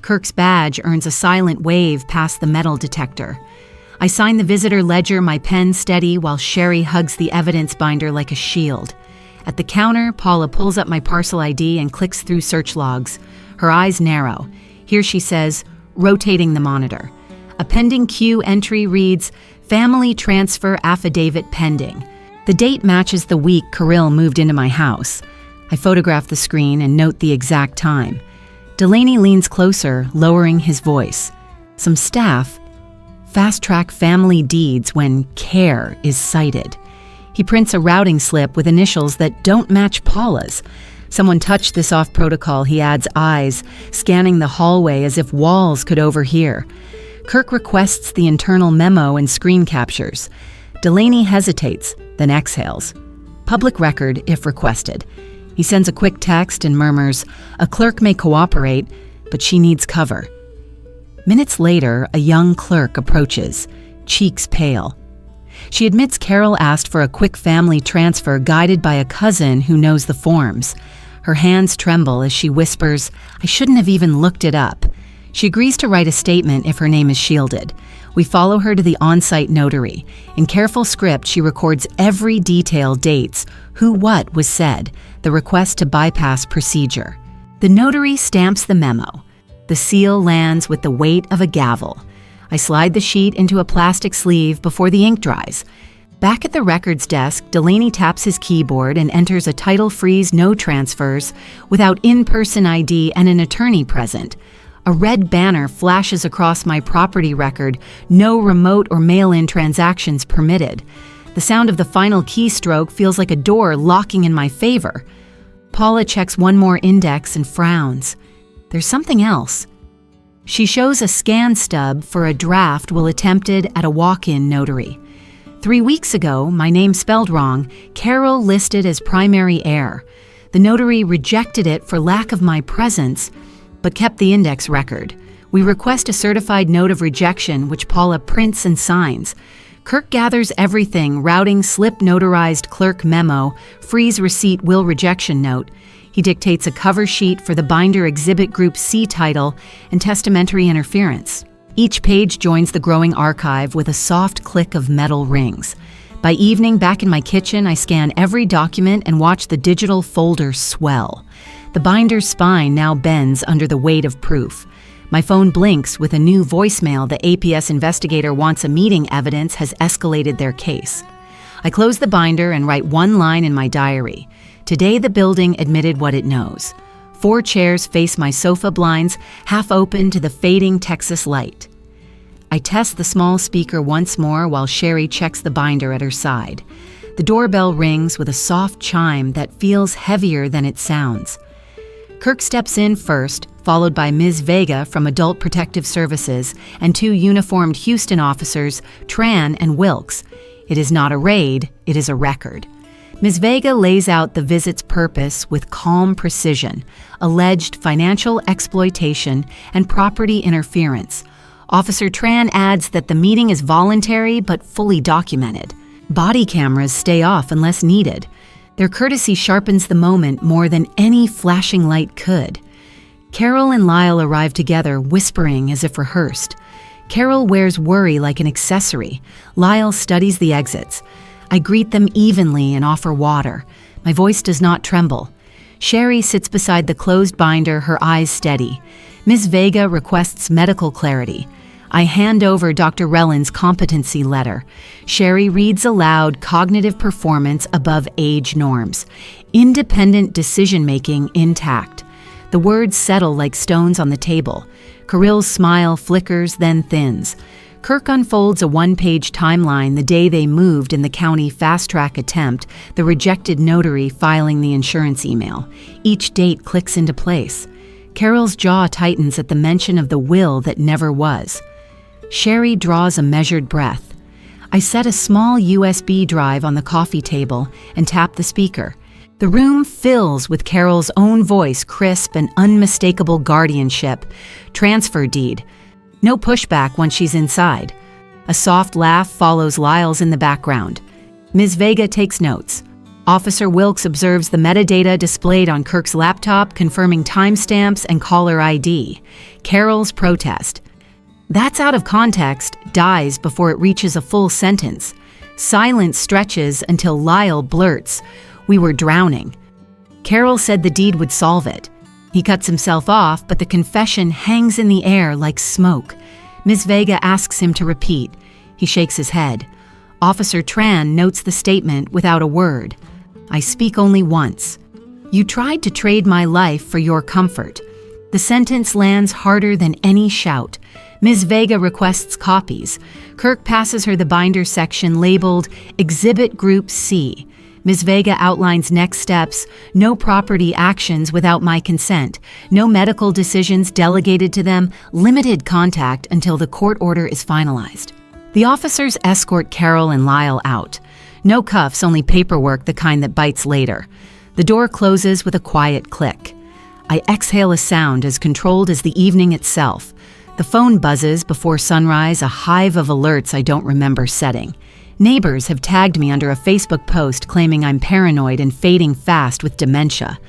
S1: Kirk's badge earns a silent wave past the metal detector. I sign the visitor ledger, my pen steady, while Sherry hugs the evidence binder like a shield. At the counter, Paula pulls up my parcel ID and clicks through search logs. Her eyes narrow. Here she says, rotating the monitor. A pending queue entry reads, family transfer affidavit pending. The date matches the week Kirill moved into my house. I photograph the screen and note the exact time. Delaney leans closer, lowering his voice. Some staff fast-track family deeds when care is cited. He prints a routing slip with initials that don't match Paula's. Someone touched this off protocol, he adds, eyes, scanning the hallway as if walls could overhear. Kirk requests the internal memo and screen captures. Delaney hesitates, then exhales. Public record if requested. He sends a quick text and murmurs, a clerk may cooperate, but she needs cover. Minutes later, a young clerk approaches, cheeks pale. She admits Carol asked for a quick family transfer guided by a cousin who knows the forms. Her hands tremble as she whispers, "I shouldn't have even looked it up." She agrees to write a statement if her name is shielded. We follow her to the on-site notary. In careful script, she records every detail, dates, who what was said, the request to bypass procedure. The notary stamps the memo. The seal lands with the weight of a gavel. I slide the sheet into a plastic sleeve before the ink dries. Back at the records desk, Delaney taps his keyboard and enters a title-freeze no transfers without in-person ID and an attorney present. A red banner flashes across my property record, no remote or mail-in transactions permitted. The sound of the final keystroke feels like a door locking in my favor. Paula checks one more index and frowns. There's something else. She shows a scan stub for a draft will attempted at a walk-in notary. 3 weeks ago, my name spelled wrong, Carol listed as primary heir. The notary rejected it for lack of my presence, but kept the index record. We request a certified note of rejection, which Paula prints and signs. Kirk gathers everything, routing slip notarized clerk memo, freeze receipt will rejection note. He dictates a cover sheet for the binder exhibit group C title and testamentary interference. Each page joins the growing archive with a soft click of metal rings. By evening, back in my kitchen, I scan every document and watch the digital folder swell. The binder's spine now bends under the weight of proof. My phone blinks with a new voicemail. The APS investigator wants a meeting. Evidence has escalated their case. I close the binder and write one line in my diary. Today the building admitted what it knows. 4 chairs face my sofa blinds, half open to the fading Texas light. I test the small speaker once more while Sherry checks the binder at her side. The doorbell rings with a soft chime that feels heavier than it sounds. Kirk steps in first, followed by Ms. Vega from Adult Protective Services and 2 uniformed Houston officers, Tran and Wilkes. It is not a raid, it is a record. Ms. Vega lays out the visit's purpose with calm precision: alleged financial exploitation and property interference. Officer Tran adds that the meeting is voluntary but fully documented. Body cameras stay off unless needed. Their courtesy sharpens the moment more than any flashing light could. Carol and Lyle arrive together, whispering as if rehearsed. Carol wears worry like an accessory. Lyle studies the exits. I greet them evenly and offer water. My voice does not tremble. Sherry sits beside the closed binder, her eyes steady. Ms. Vega requests medical clarity. I hand over Dr. Rellin's competency letter. Sherry reads aloud cognitive performance above age norms. Independent decision-making intact. The words settle like stones on the table. Kirill's smile flickers, then thins. Kirk unfolds a 1-page timeline the day they moved in the county fast-track attempt, the rejected notary filing the insurance email. Each date clicks into place. Carol's jaw tightens at the mention of the will that never was. Sherry draws a measured breath. I set a small USB drive on the coffee table and tap the speaker. The room fills with Carol's own voice, crisp and unmistakable guardianship. Transfer deed. No pushback once she's inside. A soft laugh follows Lyle's in the background. Ms. Vega takes notes. Officer Wilkes observes the metadata displayed on Kirk's laptop, confirming timestamps and caller ID. Carol's protest. That's out of context, dies before it reaches a full sentence. Silence stretches until Lyle blurts, "We were drowning." Carol said the deed would solve it. He cuts himself off, but the confession hangs in the air like smoke. Ms. Vega asks him to repeat. He shakes his head. Officer Tran notes the statement without a word. I speak only once. You tried to trade my life for your comfort. The sentence lands harder than any shout. Ms. Vega requests copies. Kirk passes her the binder section labeled Exhibit Group C. Ms. Vega outlines next steps: no property actions without my consent, no medical decisions delegated to them, limited contact until the court order is finalized. The officers escort Carol and Lyle out. No cuffs, only paperwork, the kind that bites later. The door closes with a quiet click. I exhale a sound as controlled as the evening itself. The phone buzzes before sunrise, a hive of alerts I don't remember setting. Neighbors have tagged me under a Facebook post claiming I'm paranoid and fading fast with dementia.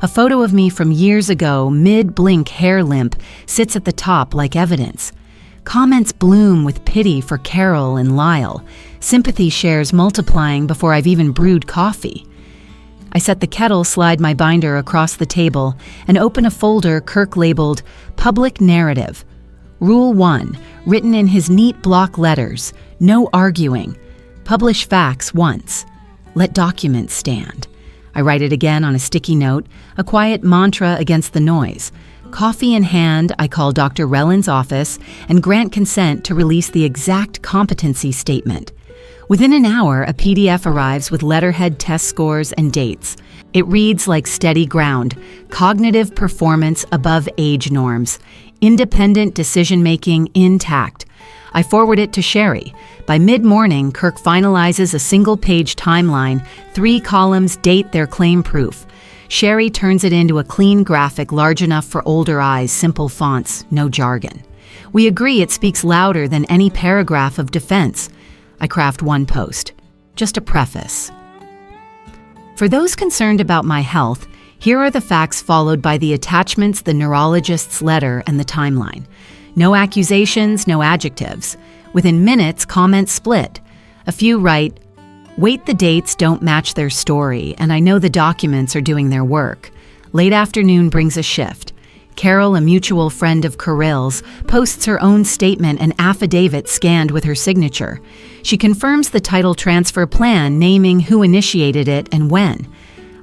S1: A photo of me from years ago, mid-blink hair limp, sits at the top like evidence. Comments bloom with pity for Carol and Lyle. Sympathy shares multiplying before I've even brewed coffee. I set the kettle, slide my binder across the table, and open a folder Kirk labeled Public Narrative. Rule 1, written in his neat block letters, no arguing. Publish facts once. Let documents stand. I write it again on a sticky note, a quiet mantra against the noise. Coffee in hand, I call Dr. Rellin's office and grant consent to release the exact competency statement. Within an hour, a PDF arrives with letterhead test scores and dates. It reads like steady ground, cognitive performance above age norms, independent decision-making intact. I forward it to Sherry. By mid-morning, Kirk finalizes a single-page timeline, 3 columns date their claim proof. Sherry turns it into a clean graphic large enough for older eyes, simple fonts, no jargon. We agree it speaks louder than any paragraph of defense. I craft one post, just a preface. For those concerned about my health, here are the facts followed by the attachments, the neurologist's letter, and the timeline. No accusations, no adjectives. Within minutes, comments split. A few write, "Wait, the dates don't match their story, and I know the documents are doing their work." Late afternoon brings a shift. Carol, a mutual friend of Kirill's, posts her own statement and affidavit scanned with her signature. She confirms the title transfer plan, naming who initiated it and when.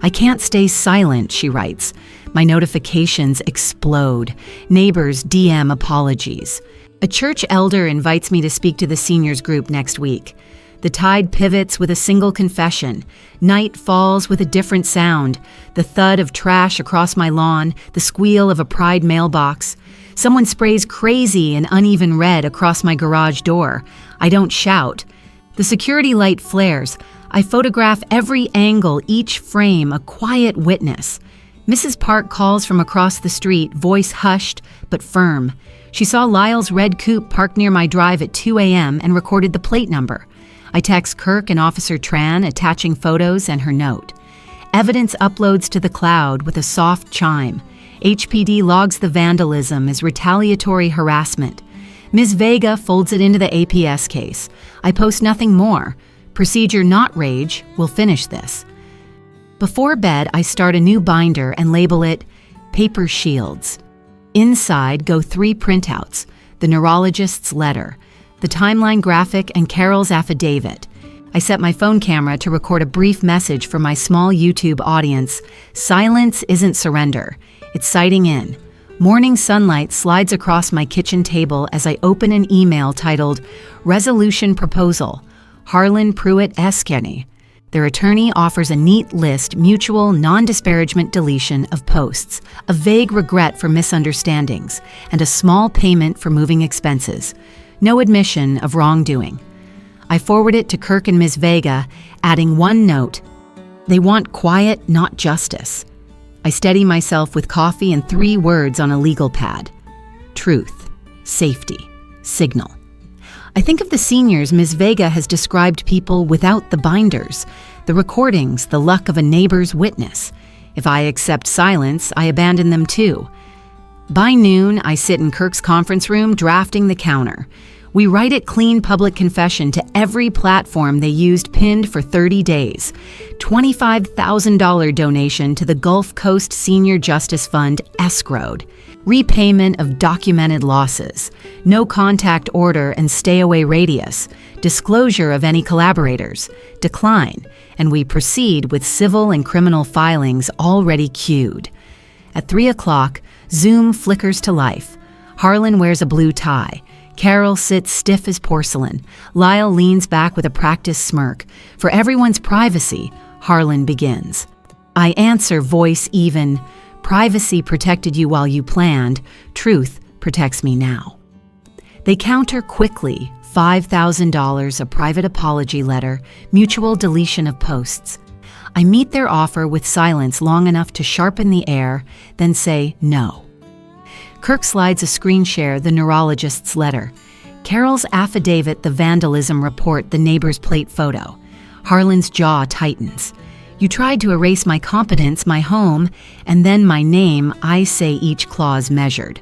S1: "I can't stay silent," she writes. My notifications explode. Neighbors DM apologies. A church elder invites me to speak to the seniors group next week. The tide pivots with a single confession. Night falls with a different sound. The thud of trash across my lawn, the squeal of a Pride mailbox. Someone sprays crazy and uneven red across my garage door. I don't shout. The security light flares. I photograph every angle, each frame, a quiet witness. Mrs. Park calls from across the street, voice hushed but firm. She saw Lyle's red coupe parked near my drive at 2 a.m. and recorded the plate number. I text Kirk and Officer Tran, attaching photos and her note. Evidence uploads to the cloud with a soft chime. HPD logs the vandalism as retaliatory harassment. Ms. Vega folds it into the APS case. I post nothing more. Procedure not rage will finish this. Before bed, I start a new binder and label it Paper Shields. Inside go 3 printouts, the neurologist's letter, the timeline graphic, and Carol's affidavit. I set my phone camera to record a brief message for my small YouTube audience. Silence isn't surrender. It's sighting in. Morning sunlight slides across my kitchen table as I open an email titled Resolution Proposal, Harlan Pruitt Eskeny. Their attorney offers a neat list, mutual, non-disparagement deletion of posts, a vague regret for misunderstandings, and a small payment for moving expenses. No admission of wrongdoing. I forward it to Kirk and Ms. Vega, adding one note. They want quiet, not justice. I steady myself with coffee and 3 words on a legal pad. Truth, safety, signal. I think of the seniors Ms. Vega has described people without the binders, the recordings, the luck of a neighbor's witness. If I accept silence, I abandon them too. By noon, I sit in Kirk's conference room drafting the counter. We write it clean public confession to every platform they used pinned for 30 days. $25,000 donation to the Gulf Coast Senior Justice Fund escrowed. Repayment of documented losses. No contact order and stay away radius. Disclosure of any collaborators. Decline. And we proceed with civil and criminal filings already queued. At 3 o'clock, Zoom flickers to life. Harlan wears a blue tie. Carol sits stiff as porcelain. Lyle leans back with a practiced smirk. For everyone's privacy, Harlan begins. I answer, voice even. Privacy protected you while you planned. Truth protects me now. They counter quickly. $5,000, a private apology letter, mutual deletion of posts. I meet their offer with silence long enough to sharpen the air, then say no. Kirk slides a screen share, the neurologist's letter. Carol's affidavit, the vandalism report, the neighbor's plate photo. Harlan's jaw tightens. You tried to erase my competence, my home, and then my name. I say each clause measured.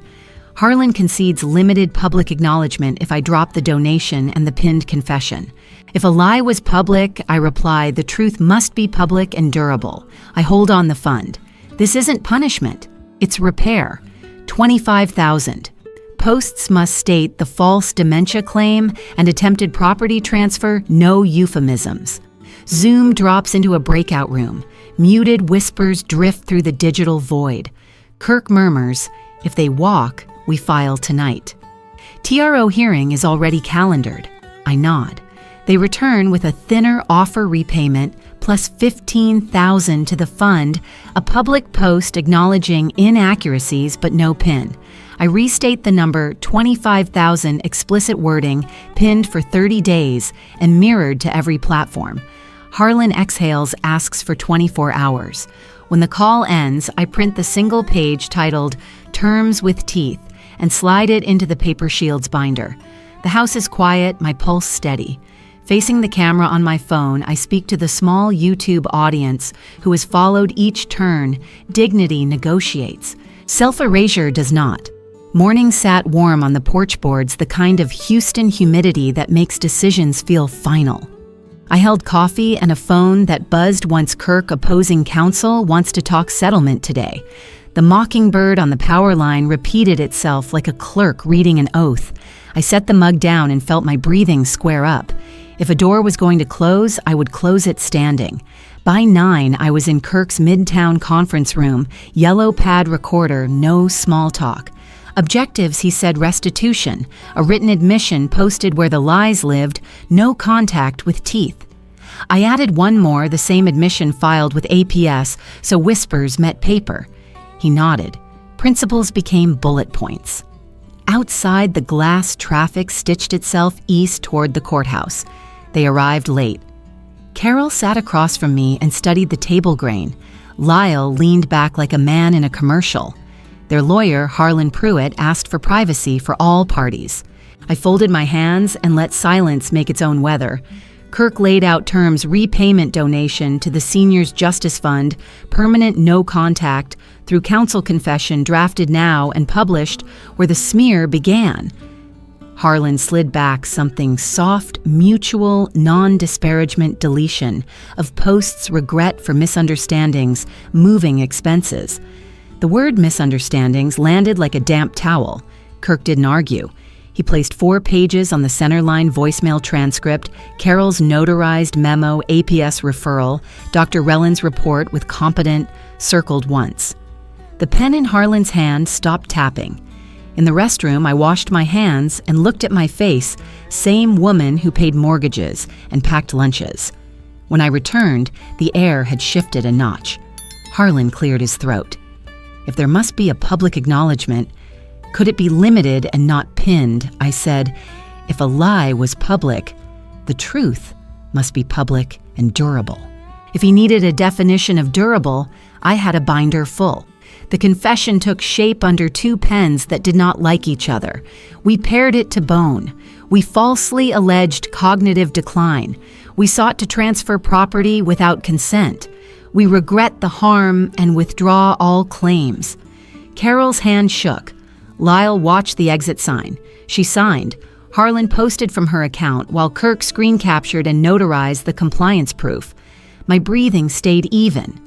S1: Harlan concedes limited public acknowledgement if I drop the donation and the pinned confession. If a lie was public, I reply, the truth must be public and durable. I hold on the fund. This isn't punishment. It's repair. $25,000. Posts must state the false dementia claim and attempted property transfer, no euphemisms. Zoom drops into a breakout room. Muted whispers drift through the digital void. Kirk murmurs, if they walk, we file tonight. TRO hearing is already calendared. I nod. They return with a thinner offer repayment plus $15,000 to the fund, a public post acknowledging inaccuracies but no pin. I restate the number 25,000 explicit wording pinned for 30 days and mirrored to every platform. Harlan exhales, asks for 24 hours. When the call ends, I print the single page titled Terms with Teeth and slide it into the paper shield's binder. The house is quiet, my pulse steady. Facing the camera on my phone, I speak to the small YouTube audience who has followed each turn. Dignity negotiates. Self-erasure does not. Morning sat warm on the porch boards, the kind of Houston humidity that makes decisions feel final. I held coffee and a phone that buzzed once Kirk, opposing counsel, wants to talk settlement today. The mockingbird on the power line repeated itself like a clerk reading an oath. I set the mug down and felt my breathing square up. If a door was going to close, I would close it standing. By 9, I was in Kirk's Midtown conference room, yellow pad recorder, no small talk. Objectives, he said, restitution, a written admission posted where the lies lived, no contact with teeth. I added one more, the same admission filed with APS, so whispers met paper. He nodded. Principles became bullet points. Outside, the glass traffic stitched itself east toward the courthouse. They arrived late. Carol sat across from me and studied the table grain. Lyle leaned back like a man in a commercial. Their lawyer, Harlan Pruitt, asked for privacy for all parties. I folded my hands and let silence make its own weather. Kirk laid out terms: repayment donation to the Seniors Justice Fund, permanent no contact, through counsel confession drafted now and published where the smear began. Harlan slid back something soft, mutual, non-disparagement deletion of posts, regret for misunderstandings, moving expenses. The word misunderstandings landed like a damp towel. Kirk didn't argue. He placed 4 pages on the centerline voicemail transcript, Carol's notarized memo, APS referral, Dr. Rellin's report with competent, circled once. The pen in Harlan's hand stopped tapping. In the restroom, I washed my hands and looked at my face, same woman who paid mortgages and packed lunches. When I returned, the air had shifted a notch. Harlan cleared his throat. If there must be a public acknowledgement, could it be limited and not pinned? I said, if a lie was public, the truth must be public and durable. If he needed a definition of durable, I had a binder full. The confession took shape under 2 pens that did not like each other. We pared it to bone. We falsely alleged cognitive decline. We sought to transfer property without consent. We regret the harm and withdraw all claims. Carol's hand shook. Lyle watched the exit sign. She signed. Harlan posted from her account while Kirk screen captured and notarized the compliance proof. My breathing stayed even.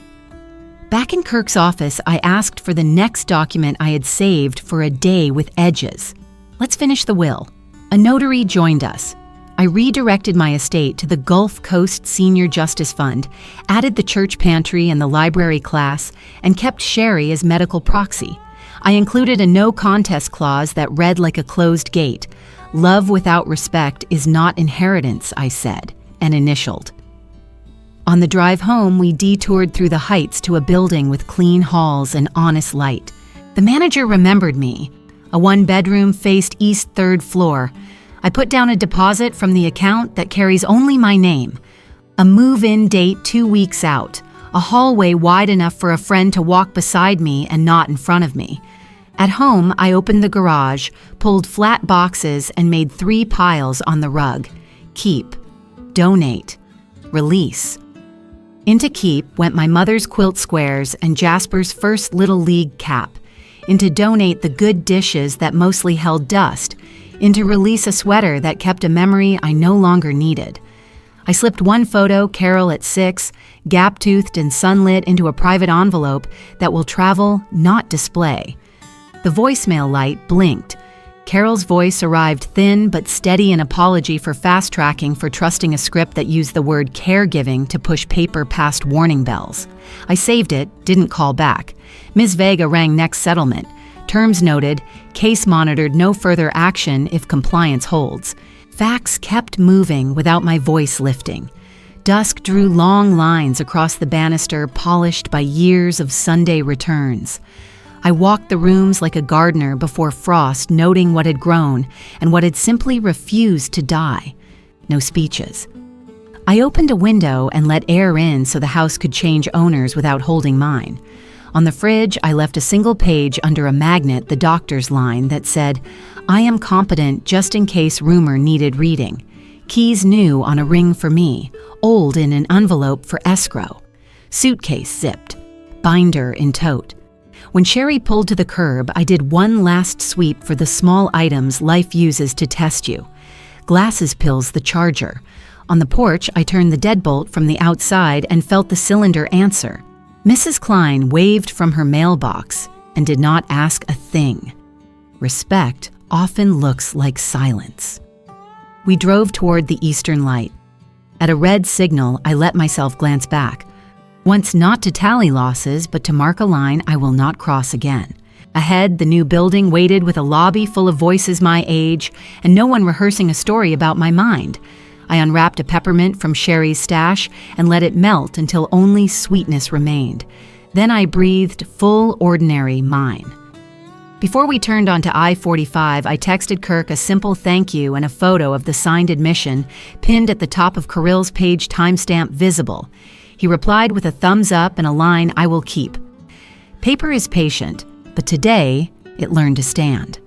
S1: Back in Kirk's office, I asked for the next document I had saved for a day with edges. Let's finish the will. A notary joined us. I redirected my estate to the Gulf Coast Senior Justice Fund, added the church pantry and the library class, and kept Sherry as medical proxy. I included a no contest clause that read like a closed gate. Love without respect is not inheritance, I said, and initialed. On the drive home, we detoured through the Heights to a building with clean halls and honest light. The manager remembered me. A 1-bedroom faced east 3rd floor. I put down a deposit from the account that carries only my name. A move-in date 2 weeks out. A hallway wide enough for a friend to walk beside me and not in front of me. At home, I opened the garage, pulled flat boxes, and made 3 piles on the rug. Keep. Donate. Release. Into keep went my mother's quilt squares and Jasper's first Little League cap. Into donate the good dishes that mostly held dust. Into release a sweater that kept a memory I no longer needed. I slipped one photo, Carol at 6, gap-toothed and sunlit, into a private envelope that will travel, not display. The voicemail light blinked. Carol's voice arrived thin but steady, an apology for fast-tracking for trusting a script that used the word caregiving to push paper past warning bells. I saved it, didn't call back. Ms. Vega rang next settlement. Terms noted, case monitored, no further action if compliance holds. Facts kept moving without my voice lifting. Dusk drew long lines across the banister, polished by years of Sunday returns. I walked the rooms like a gardener before frost, noting what had grown and what had simply refused to die. No speeches. I opened a window and let air in so the house could change owners without holding mine. On the fridge, I left a single page under a magnet, the doctor's line that said, "I am competent just in case rumor needed reading." Keys new on a ring for me, old in an envelope for escrow. Suitcase zipped. Binder in tote. When Sherry pulled to the curb, I did one last sweep for the small items life uses to test you. Glasses pills, the charger. On the porch, I turned the deadbolt from the outside and felt the cylinder answer. Mrs. Klein waved from her mailbox and did not ask a thing. Respect often looks like silence. We drove toward the eastern light. At a red signal, I let myself glance back. Once not to tally losses, but to mark a line I will not cross again. Ahead, the new building waited with a lobby full of voices my age and no one rehearsing a story about my mind. I unwrapped a peppermint from Sherry's stash and let it melt until only sweetness remained. Then I breathed full, ordinary mine. Before we turned onto I-45, I texted Kirk a simple thank you and a photo of the signed admission pinned at the top of Kirill's page, timestamp visible. He replied with a thumbs up and a line I will keep. Paper is patient, but today it learned to stand.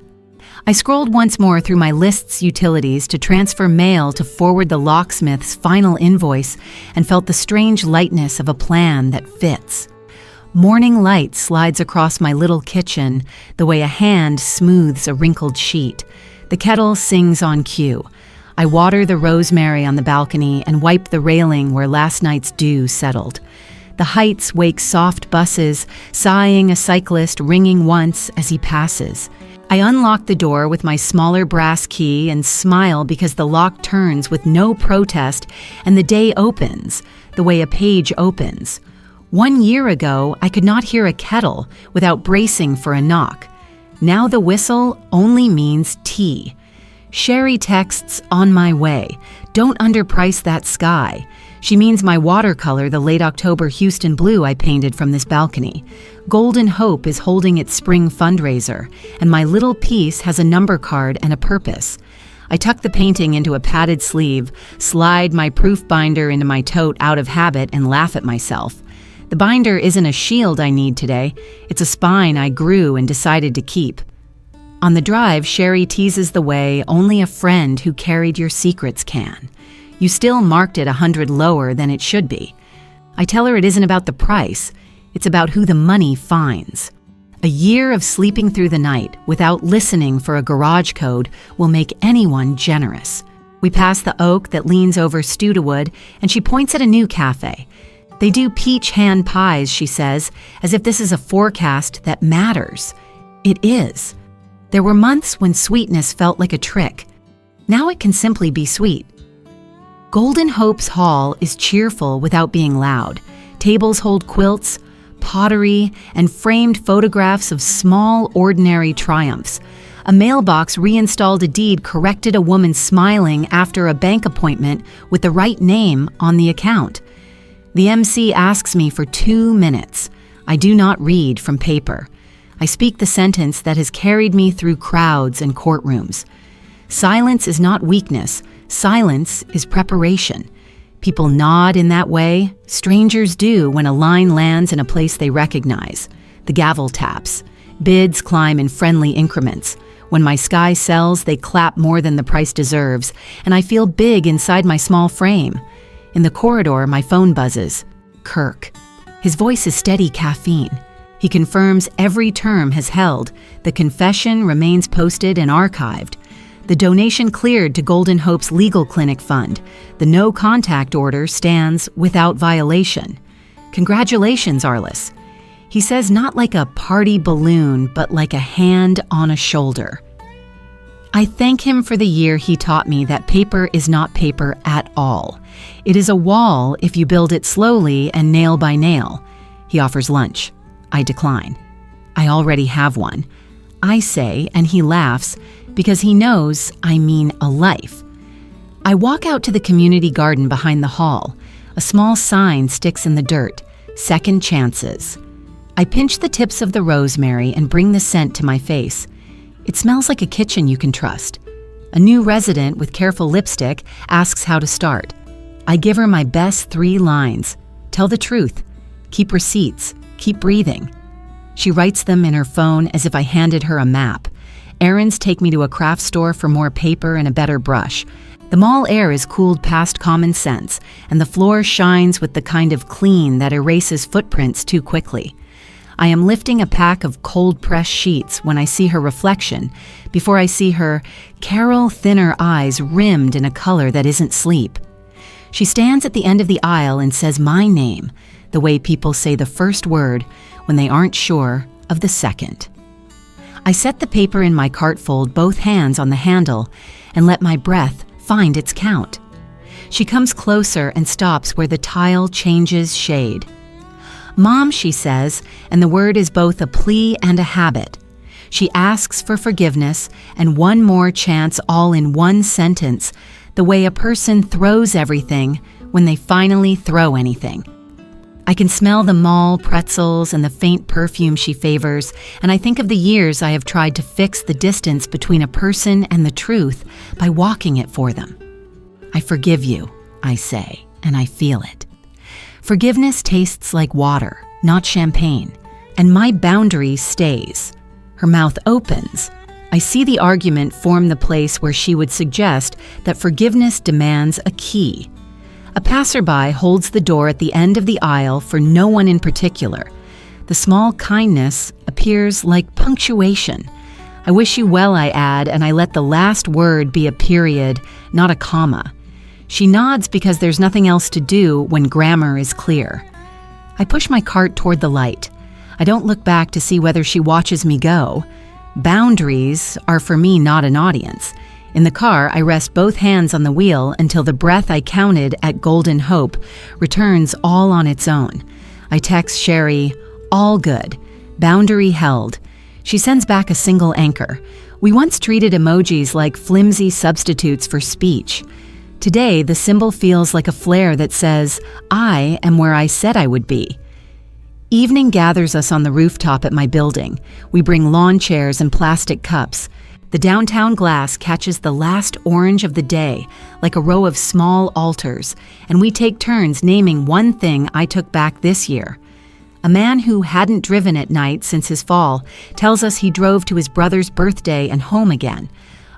S1: I scrolled once more through my list's utilities to transfer mail to forward the locksmith's final invoice and felt the strange lightness of a plan that fits. Morning light slides across my little kitchen the way a hand smooths a wrinkled sheet. The kettle sings on cue. I water the rosemary on the balcony and wipe the railing where last night's dew settled. The heights wake soft buses, sighing a cyclist ringing once as he passes. I unlock the door with my smaller brass key and smile because the lock turns with no protest and the day opens, the way a page opens. 1 year ago, I could not hear a kettle without bracing for a knock. Now the whistle only means tea. Sherry texts, "On my way. Don't underprice that sky." She means my watercolor, the late October Houston blue I painted from this balcony. Golden Hope is holding its spring fundraiser, and my little piece has a number card and a purpose. I tuck the painting into a padded sleeve, slide my proof binder into my tote out of habit, and laugh at myself. The binder isn't a shield I need today. It's a spine I grew and decided to keep. On the drive, Sherry teases the way only a friend who carried your secrets can. You still marked it 100 lower than it should be. I tell her it isn't about the price, it's about who the money finds. A year of sleeping through the night without listening for a garage code will make anyone generous. We pass the oak that leans over Studewood, and she points at a new cafe. They do peach hand pies, she says, as if this is a forecast that matters. It is. There were months when sweetness felt like a trick. Now it can simply be sweet. Golden Hope's hall is cheerful without being loud. Tables hold quilts, pottery, and framed photographs of small, ordinary triumphs. A mailbox reinstalled a deed corrected a woman smiling after a bank appointment with the right name on the account. The MC asks me for 2 minutes. I do not read from paper. I speak the sentence that has carried me through crowds and courtrooms. Silence is not weakness. Silence is preparation. People nod in that way. Strangers do when a line lands in a place they recognize. The gavel taps. Bids climb in friendly increments. When my sky sells, they clap more than the price deserves, and I feel big inside my small frame. In the corridor, my phone buzzes. Kirk. His voice is steady caffeine. He confirms every term has held. The confession remains posted and archived. The donation cleared to Golden Hope's legal clinic fund. The no contact order stands without violation. Congratulations, Arliss. He says not like a party balloon, but like a hand on a shoulder. I thank him for the year he taught me that paper is not paper at all. It is a wall if you build it slowly and nail by nail. He offers lunch. I decline. I already have one. I say, and he laughs, because he knows I mean a life. I walk out to the community garden behind the hall. A small sign sticks in the dirt, second chances. I pinch the tips of the rosemary and bring the scent to my face. It smells like a kitchen you can trust. A new resident with careful lipstick asks how to start. I give her my best 3 lines. Tell the truth. Keep receipts. Keep breathing. She writes them in her phone as if I handed her a map. Errands take me to a craft store for more paper and a better brush. The mall air is cooled past common sense, and the floor shines with the kind of clean that erases footprints too quickly. I am lifting a pack of cold-pressed sheets when I see her reflection, before I see her Carol thinner eyes rimmed in a color that isn't sleep. She stands at the end of the aisle and says my name, the way people say the first word when they aren't sure of the second. I set the paper in my cart fold, both hands on the handle, and let my breath find its count. She comes closer and stops where the tile changes shade. Mom, she says, and the word is both a plea and a habit. She asks for forgiveness and one more chance all in one sentence, the way a person throws everything when they finally throw anything. I can smell the mall pretzels and the faint perfume she favors, and I think of the years I have tried to fix the distance between a person and the truth by walking it for them. I forgive you, I say, and I feel it. Forgiveness tastes like water, not champagne, and my boundary stays. Her mouth opens. I see the argument form the place where she would suggest that forgiveness demands a key. A passerby holds the door at the end of the aisle for no one in particular. The small kindness appears like punctuation. I wish you well, I add, and I let the last word be a period, not a comma. She nods because there's nothing else to do when grammar is clear. I push my cart toward the light. I don't look back to see whether she watches me go. Boundaries are for me not an audience. In the car, I rest both hands on the wheel until the breath I counted at Golden Hope returns all on its own. I text Sherry, all good, boundary held. She sends back a single anchor. We once treated emojis like flimsy substitutes for speech. Today, the symbol feels like a flare that says, I am where I said I would be. Evening gathers us on the rooftop at my building. We bring lawn chairs and plastic cups. The downtown glass catches the last orange of the day, like a row of small altars, and we take turns naming one thing I took back this year. A man who hadn't driven at night since his fall tells us he drove to his brother's birthday and home again.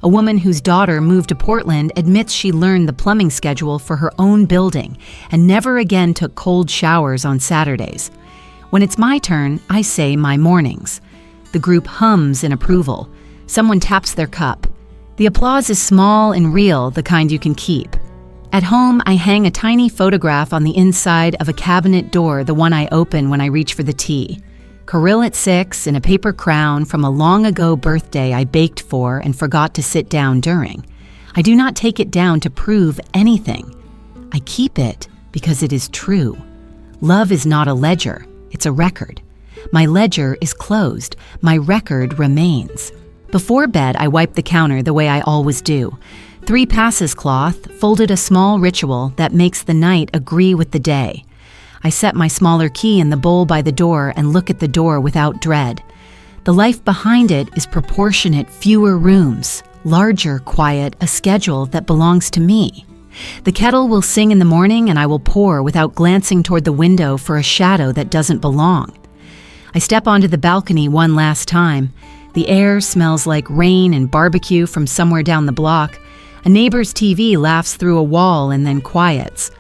S1: A woman whose daughter moved to Portland admits she learned the plumbing schedule for her own building and never again took cold showers on Saturdays. When it's my turn, I say my mornings. The group hums in approval. Someone taps their cup. The applause is small and real, the kind you can keep. At home, I hang a tiny photograph on the inside of a cabinet door, the one I open when I reach for the tea. Kirill at 6 in a paper crown from a long-ago birthday I baked for and forgot to sit down during. I do not take it down to prove anything. I keep it because it is true. Love is not a ledger, it's a record. My ledger is closed, my record remains. Before bed, I wipe the counter the way I always do. 3 passes cloth, folded a small ritual that makes the night agree with the day. I set my smaller key in the bowl by the door and look at the door without dread. The life behind it is proportionate, fewer rooms, larger, quiet, a schedule that belongs to me. The kettle will sing in the morning and I will pour without glancing toward the window for a shadow that doesn't belong. I step onto the balcony one last time. The air smells like rain and barbecue from somewhere down the block. A neighbor's TV laughs through a wall and then quiets.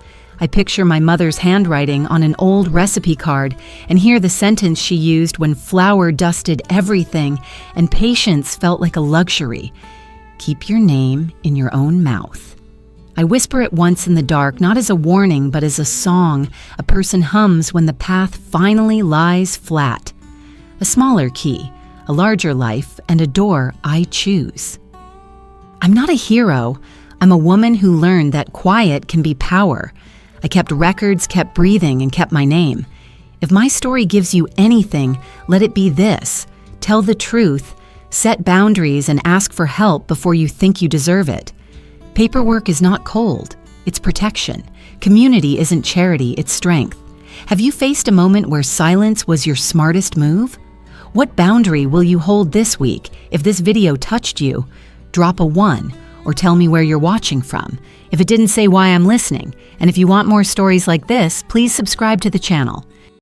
S1: I picture my mother's handwriting on an old recipe card and hear the sentence she used when flour dusted everything and patience felt like a luxury. Keep your name in your own mouth. I whisper it once in the dark, not as a warning, but as a song a person hums when the path finally lies flat. A smaller key, a larger life, and a door I choose. I'm not a hero. I'm a woman who learned that quiet can be power. I kept records, kept breathing, and kept my name. If my story gives you anything, let it be this. Tell the truth, set boundaries, and ask for help before you think you deserve it. Paperwork is not cold, it's protection. Community isn't charity, it's strength. Have you faced a moment where silence was your smartest move? What boundary will you hold this week? If this video touched you, drop a 1 or tell me where you're watching from. If it didn't say why I'm listening, and if you want more stories like this, please subscribe to the channel.